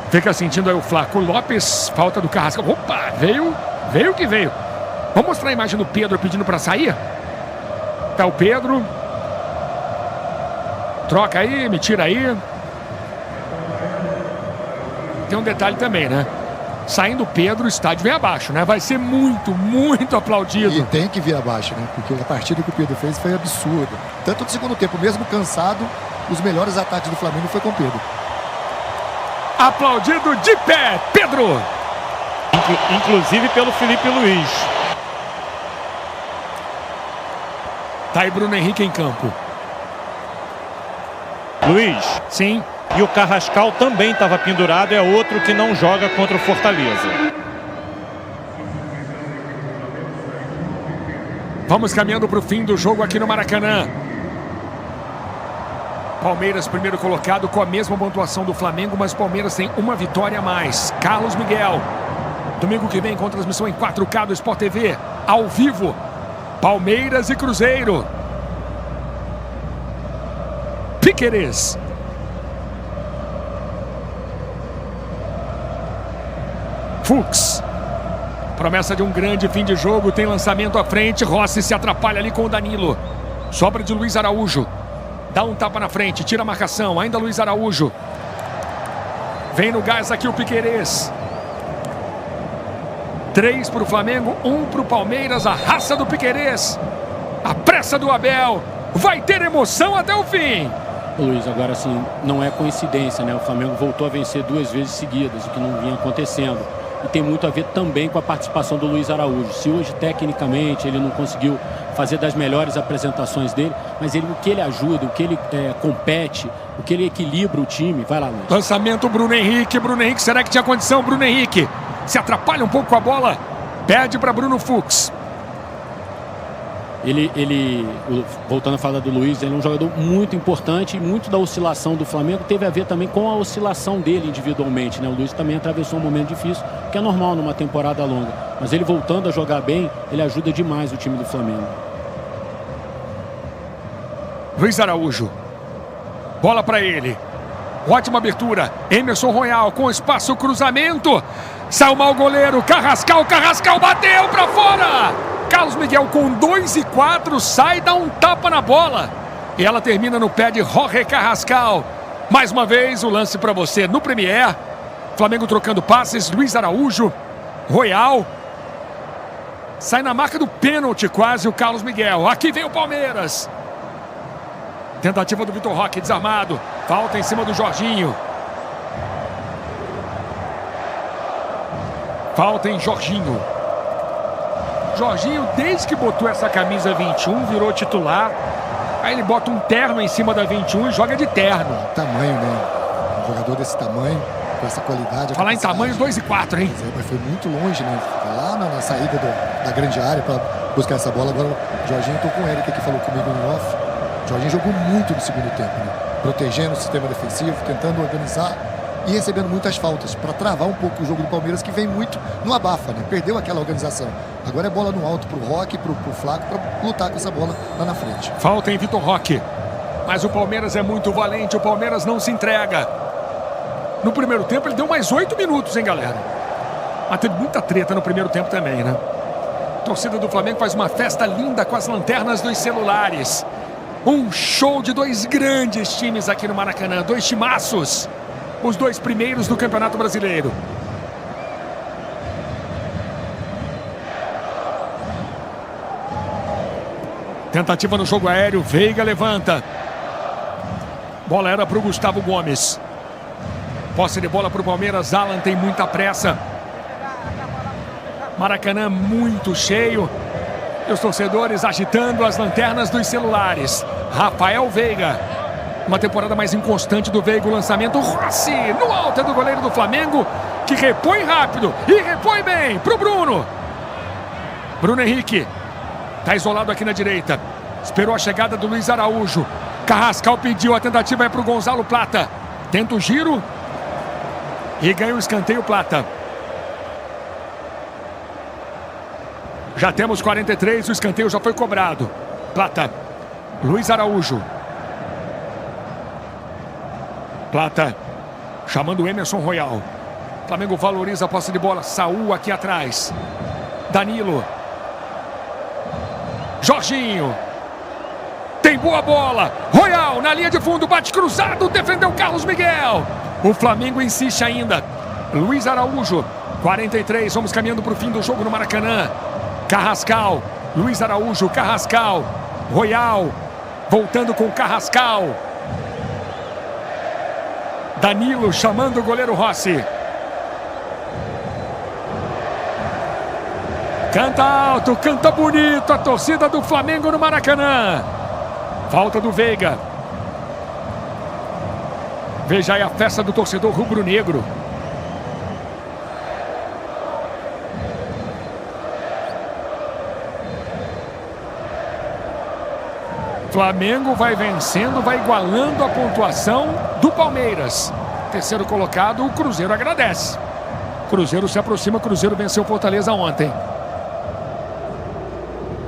Fica sentindo aí o Flaco Lopes. Falta do Carrascal. Opa, veio que veio. Vamos mostrar a imagem do Pedro pedindo para sair? Tá o Pedro. Troca aí, me tira aí. Tem um detalhe também, né? Saindo o Pedro, o estádio vem abaixo, né? Vai ser muito, muito aplaudido. E tem que vir abaixo, né? Porque a partida que o Pedro fez foi absurda. Tanto no segundo tempo, mesmo cansado, os melhores ataques do Flamengo foi com o Pedro. Aplaudido de pé, Pedro. Inclusive pelo Felipe Luiz. Tá aí Bruno Henrique em campo. Luiz. Sim. E o Carrascal também estava pendurado. É outro que não joga contra o Fortaleza. Vamos caminhando para o fim do jogo aqui no Maracanã. Palmeiras primeiro colocado com a mesma pontuação do Flamengo, mas o Palmeiras tem uma vitória a mais. Carlos Miguel. Domingo que vem com transmissão em 4K do Sport TV. Ao vivo. Palmeiras e Cruzeiro. Piquerez. Fux. Promessa de um grande fim de jogo. Tem lançamento à frente. Rossi se atrapalha ali com o Danilo. Sobra de Luiz Araújo. Dá um tapa na frente. Tira a marcação. Ainda Luiz Araújo. Vem no gás aqui o Piquerez. 3 para o Flamengo, 1 para o Palmeiras. A raça do Piquerez. A pressa do Abel. Vai ter emoção até o fim. Luiz, agora assim, não é coincidência, né? O Flamengo voltou a vencer 2 vezes seguidas, o que não vinha acontecendo. E tem muito a ver também com a participação do Luiz Araújo. Se hoje, tecnicamente, ele não conseguiu fazer das melhores apresentações dele, mas o que ele ajuda, o que ele compete, o que ele equilibra o time. Vai lá, Luiz. Lançamento Bruno Henrique. Bruno Henrique, será que tinha condição? Bruno Henrique se atrapalha um pouco com a bola. Perde para Bruno Fux. Voltando a falar do Luiz, ele é um jogador muito importante e muito da oscilação do Flamengo teve a ver também com a oscilação dele individualmente, né? O Luiz também atravessou um momento difícil, que é normal numa temporada longa. Mas ele voltando a jogar bem, ele ajuda demais o time do Flamengo. Luiz Araújo. Bola para ele. Ótima abertura. Emerson Royal com espaço, cruzamento. Saiu mal o goleiro. Carrascal bateu para fora. Carlos Miguel com 2 e 4 sai, dá um tapa na bola. E ela termina no pé de Jorge Carrascal. Mais uma vez, o lance para você no Premier. Flamengo trocando passes, Luiz Araújo, Royal. Sai na marca do pênalti quase o Carlos Miguel. Aqui vem o Palmeiras. Tentativa do Vitor Roque, desarmado. Falta em cima do Jorginho. Falta em Jorginho. Jorginho, desde que botou essa camisa 21, virou titular. Aí ele bota um terno em cima da 21 e joga de terno. Tamanho, né? Um jogador desse tamanho, com essa qualidade. Falar em tamanho, 2 e 4, hein? Mas foi muito longe, né? Lá na saída da grande área para buscar essa bola. Agora o Jorginho, tô com o Eric aqui, falou comigo no off. O Jorginho jogou muito no segundo tempo, né? Protegendo o sistema defensivo, tentando organizar e recebendo muitas faltas para travar um pouco o jogo do Palmeiras, que vem muito no abafa, né? Perdeu aquela organização. Agora é bola no alto pro Roque, pro Flaco, para lutar com essa bola lá na frente. Falta em Vitor Roque. Mas o Palmeiras é muito valente, o Palmeiras não se entrega. No primeiro tempo ele deu mais 8 minutos, hein, galera? Mas teve muita treta no primeiro tempo também, né? A torcida do Flamengo faz uma festa linda com as lanternas dos celulares. Um show de 2 grandes times aqui no Maracanã, 2 timaços. Os 2 primeiros do Campeonato Brasileiro. Tentativa no jogo aéreo, Veiga levanta. Bola era para o Gustavo Gomes. Posse de bola para o Palmeiras, Alan tem muita pressa. Maracanã muito cheio. E os torcedores agitando as lanternas dos celulares. Rafael Veiga. Uma temporada mais inconstante do Veiga, o lançamento. Rossi no alto é do goleiro do Flamengo, que repõe rápido e repõe bem para o Bruno. Bruno Henrique. Está isolado aqui na direita. Esperou a chegada do Luiz Araújo. Carrascal pediu, a tentativa é para o Gonzalo Plata. Tenta o giro. E ganha o escanteio Plata. Já temos 43, o escanteio já foi cobrado. Plata. Luiz Araújo. Plata. Chamando o Emerson Royal. Flamengo valoriza a posse de bola. Saul aqui atrás. Danilo. Jorginho. Tem boa bola. Royal na linha de fundo. Bate cruzado. Defendeu Carlos Miguel. O Flamengo insiste ainda. Luiz Araújo. 43. Vamos caminhando para o fim do jogo no Maracanã. Carrascal. Luiz Araújo. Carrascal. Royal. Voltando com Carrascal. Danilo chamando o goleiro Rossi. Canta alto, canta bonito a torcida do Flamengo no Maracanã. Falta do Veiga. Veja aí a festa do torcedor rubro-negro. Flamengo vai vencendo, vai igualando a pontuação do Palmeiras. Terceiro colocado, o Cruzeiro agradece. Cruzeiro se aproxima, Cruzeiro venceu Fortaleza ontem.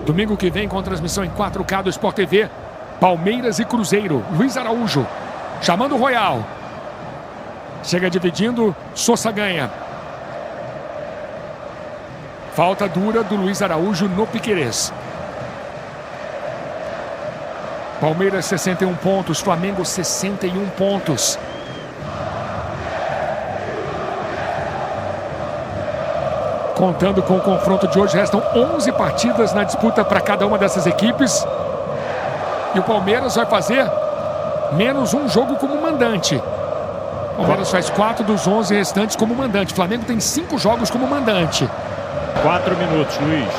Domingo que vem com transmissão em 4K do Sport TV. Palmeiras e Cruzeiro. Luiz Araújo chamando o Royal. Chega dividindo, Sousa ganha. Falta dura do Luiz Araújo no Piquerez. Palmeiras 61 pontos, Flamengo 61 pontos. Contando com o confronto de hoje, restam 11 partidas na disputa para cada uma dessas equipes. E o Palmeiras vai fazer menos um jogo como mandante. O Palmeiras faz 4 dos 11 restantes como mandante. O Flamengo tem 5 jogos como mandante. 4 minutos, Luiz.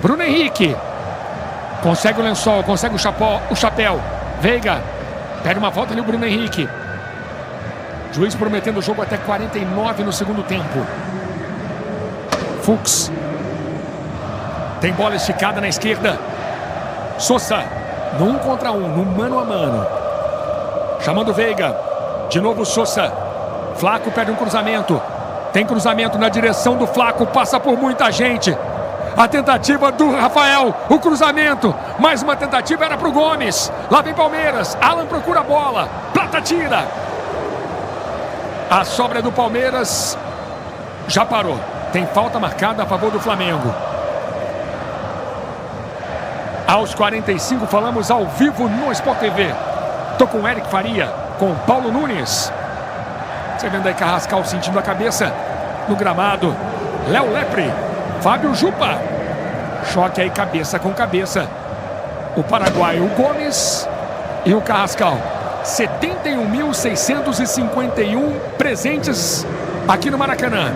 Bruno Henrique. Consegue o lençol, consegue o chapéu. Veiga. Pega uma volta ali o Bruno Henrique. Juiz prometendo o jogo até 49 no segundo tempo. Fux. Tem bola esticada na esquerda. Sousa. No 1 contra 1, no mano a mano. Chamando Veiga. De novo Sousa. Flaco perde um cruzamento. Tem cruzamento na direção do Flaco. Passa por muita gente. A tentativa do Rafael. O cruzamento. Mais uma tentativa era para o Gomes. Lá vem Palmeiras. Alan procura a bola. Plata tira. A sobra do Palmeiras já parou. Tem falta marcada a favor do Flamengo. Aos 45, falamos ao vivo no Sport TV. Tô com o Eric Faria. com Paulo Nunes. Você vendo aí Carrascal sentindo a cabeça no gramado. Léo Lepre, Fábio Jupa. Choque aí cabeça com cabeça. O paraguaio Gomes e o Carrascal. 71.651 presentes aqui no Maracanã.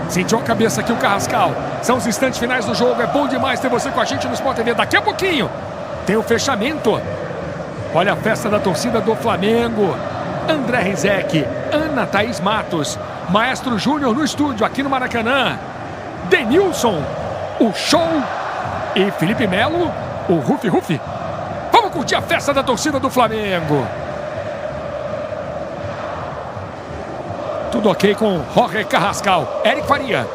Sentiu a cabeça aqui o Carrascal. São os instantes finais do jogo. É bom demais ter você com a gente no Sport TV. Daqui a pouquinho tem o fechamento. Olha a festa da torcida do Flamengo. André Rizek, Ana Thaís Matos, Maestro Júnior no estúdio aqui no Maracanã. Denilson, o show. E Felipe Melo, o Rufi Rufi. Vamos curtir a festa da torcida do Flamengo. Tudo ok com Jorge Carrascal. Eric Faria.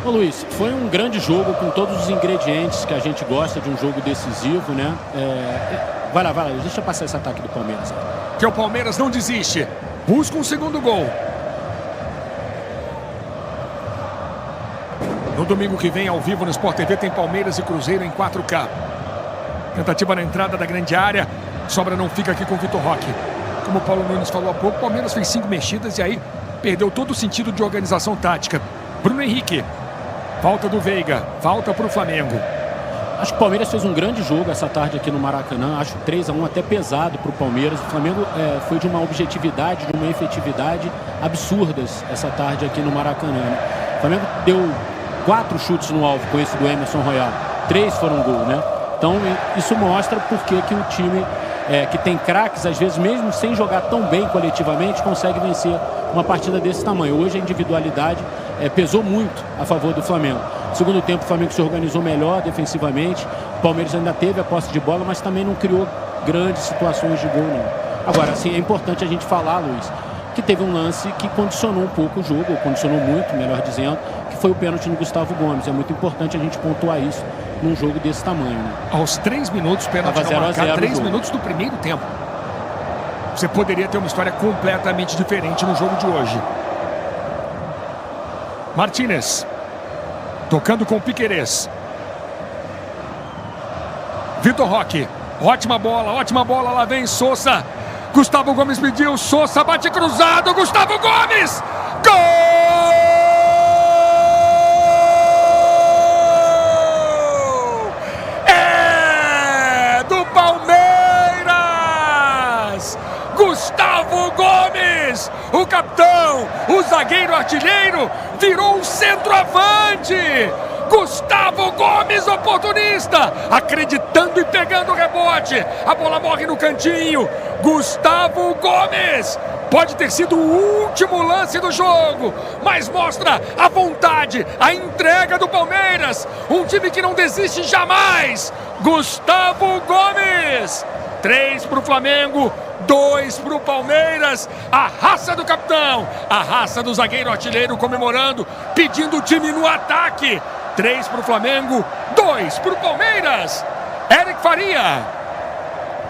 Ô Luiz, foi um grande jogo com todos os ingredientes que a gente gosta de um jogo decisivo, né? Vai lá, deixa eu passar esse ataque do Palmeiras. Que o Palmeiras não desiste. Busca um segundo gol. No domingo que vem, ao vivo no Sport TV, tem Palmeiras e Cruzeiro em 4K. Tentativa na entrada da grande área. Sobra não fica aqui com o Vitor Roque. Como o Paulo Nunes falou há pouco, o Palmeiras fez 5 mexidas e aí perdeu todo o sentido de organização tática. Bruno Henrique. Falta do Veiga. Falta para o Flamengo. Acho que o Palmeiras fez um grande jogo essa tarde aqui no Maracanã. Acho 3-1 até pesado para o Palmeiras. O Flamengo foi de uma objetividade, de uma efetividade absurdas essa tarde aqui no Maracanã, né? O Flamengo deu 4 chutes no alvo com esse do Emerson Royal. 3 foram gol, né? Então isso mostra por que o time que tem craques, às vezes mesmo sem jogar tão bem coletivamente, consegue vencer uma partida desse tamanho. Hoje a individualidade pesou muito a favor do Flamengo. No segundo tempo o Flamengo se organizou melhor defensivamente. O Palmeiras ainda teve a posse de bola, mas também não criou grandes situações de gol, não. Agora, assim, é importante a gente falar, Luiz, que teve um lance que condicionou um pouco o jogo, ou condicionou muito, melhor dizendo, que foi o pênalti no Gustavo Gomes. É muito importante a gente pontuar isso num jogo desse tamanho, né? Aos 3 minutos, pênalti não marcado, 3 minutos do primeiro tempo. Você poderia ter uma história completamente diferente no jogo de hoje. Martínez. Tocando com o Piquerez. Vitor Roque. Ótima bola, lá vem Sousa. Gustavo Gomes pediu, Sousa bate cruzado, Gustavo Gomes! Gol! É do Palmeiras! Gustavo Gomes, o capitão, o zagueiro artilheiro, virou um centroavante! Gustavo Gomes, oportunista, acreditando e pegando o rebote. A bola morre no cantinho. Gustavo Gomes. Pode ter sido o último lance do jogo, mas mostra a vontade, a entrega do Palmeiras. Um time que não desiste jamais. Gustavo Gomes. 3 para o Flamengo, 2 para o Palmeiras. A raça do capitão, a raça do zagueiro artilheiro comemorando, pedindo o time no ataque. 3 para o Flamengo, 2 para o Palmeiras. Eric Faria.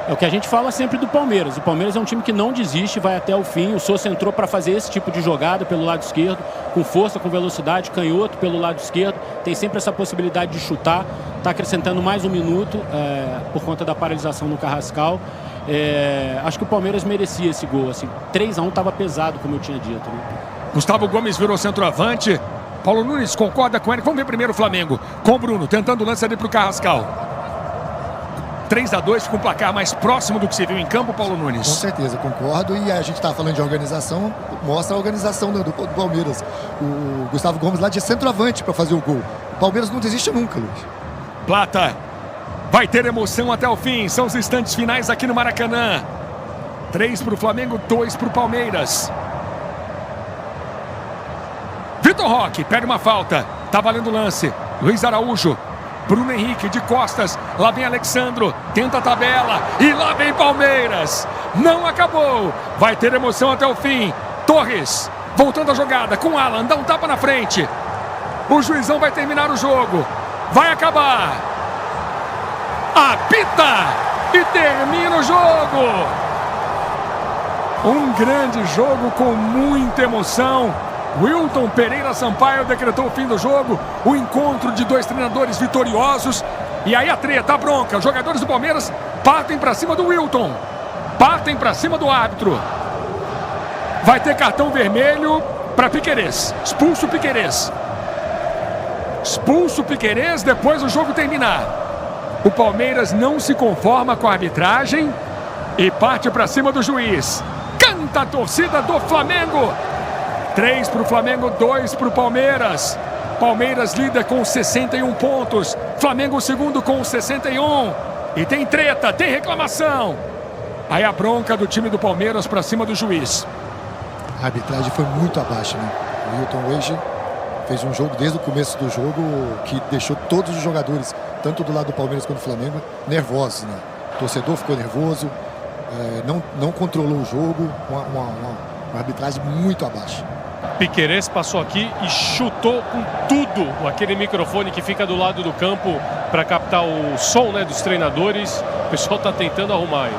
É o que a gente fala sempre do Palmeiras. O Palmeiras é um time que não desiste, vai até o fim. O Sousa entrou para fazer esse tipo de jogada pelo lado esquerdo, com força, com velocidade, canhoto pelo lado esquerdo. Tem sempre essa possibilidade de chutar. Está acrescentando mais 1 minuto por conta da paralisação no Carrascal. Acho que o Palmeiras merecia esse gol. Assim, 3-1 estava pesado, como eu tinha dito, né? Gustavo Gomes virou centroavante. Paulo Nunes concorda com ele. Vamos ver primeiro o Flamengo. Com o Bruno, tentando o lance ali para o Carrascal. 3-2, fica um placar mais próximo do que se viu em campo, Paulo Nunes. Com certeza, concordo. E a gente está falando de organização, mostra a organização do Palmeiras. O Gustavo Gomes lá de centroavante para fazer o gol. O Palmeiras não desiste nunca, Luiz. Plata, vai ter emoção até o fim. São os instantes finais aqui no Maracanã. 3 para o Flamengo, 2 para o Palmeiras. Vitor Roque pega uma falta. Tá valendo o lance. Luiz Araújo. Bruno Henrique de costas. Lá vem Alexandro. Tenta a tabela. E lá vem Palmeiras. Não acabou. Vai ter emoção até o fim. Torres. Voltando a jogada com Alan. Dá um tapa na frente. O juizão vai terminar o jogo. Vai acabar. Apita. E termina o jogo. Um grande jogo com muita emoção. Wilton Pereira Sampaio decretou o fim do jogo. O encontro de 2 treinadores vitoriosos. E aí a treta, a bronca. Os jogadores do Palmeiras partem para cima do Wilton. Partem para cima do árbitro. Vai ter cartão vermelho para Piquerez. Expulso o Piquerez. Expulso o Piquerez depois do jogo terminar. O Palmeiras não se conforma com a arbitragem e parte para cima do juiz. Canta a torcida do Flamengo. 3 para o Flamengo, 2 para o Palmeiras. Palmeiras líder com 61 pontos. Flamengo segundo com 61. E tem treta, tem reclamação. Aí a bronca do time do Palmeiras para cima do juiz. A arbitragem foi muito abaixo, né? O Wilton hoje fez um jogo desde o começo do jogo que deixou todos os jogadores, tanto do lado do Palmeiras quanto do Flamengo, nervosos, né? O torcedor ficou nervoso, não controlou o jogo, uma arbitragem muito abaixo. Piquerez passou aqui e chutou com tudo aquele microfone que fica do lado do campo para captar o som, né, dos treinadores. O pessoal está tentando arrumar aí.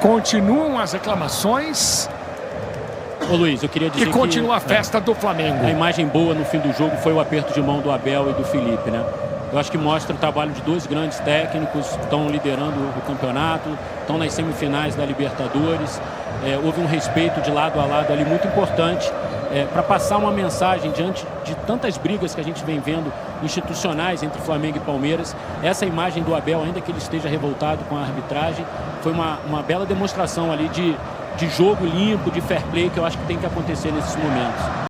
Continuam as reclamações. Ô Luiz, eu queria dizer e continua a festa do Flamengo. A imagem boa no fim do jogo foi o aperto de mão do Abel e do Felipe, né? Eu acho que mostra o trabalho de dois grandes técnicos que estão liderando o campeonato, estão nas semifinais da Libertadores. Houve um respeito de lado a lado ali muito importante para passar uma mensagem diante de tantas brigas que a gente vem vendo institucionais entre Flamengo e Palmeiras. Essa imagem do Abel, ainda que ele esteja revoltado com a arbitragem, foi uma bela demonstração ali de jogo limpo, de fair play, que eu acho que tem que acontecer nesses momentos.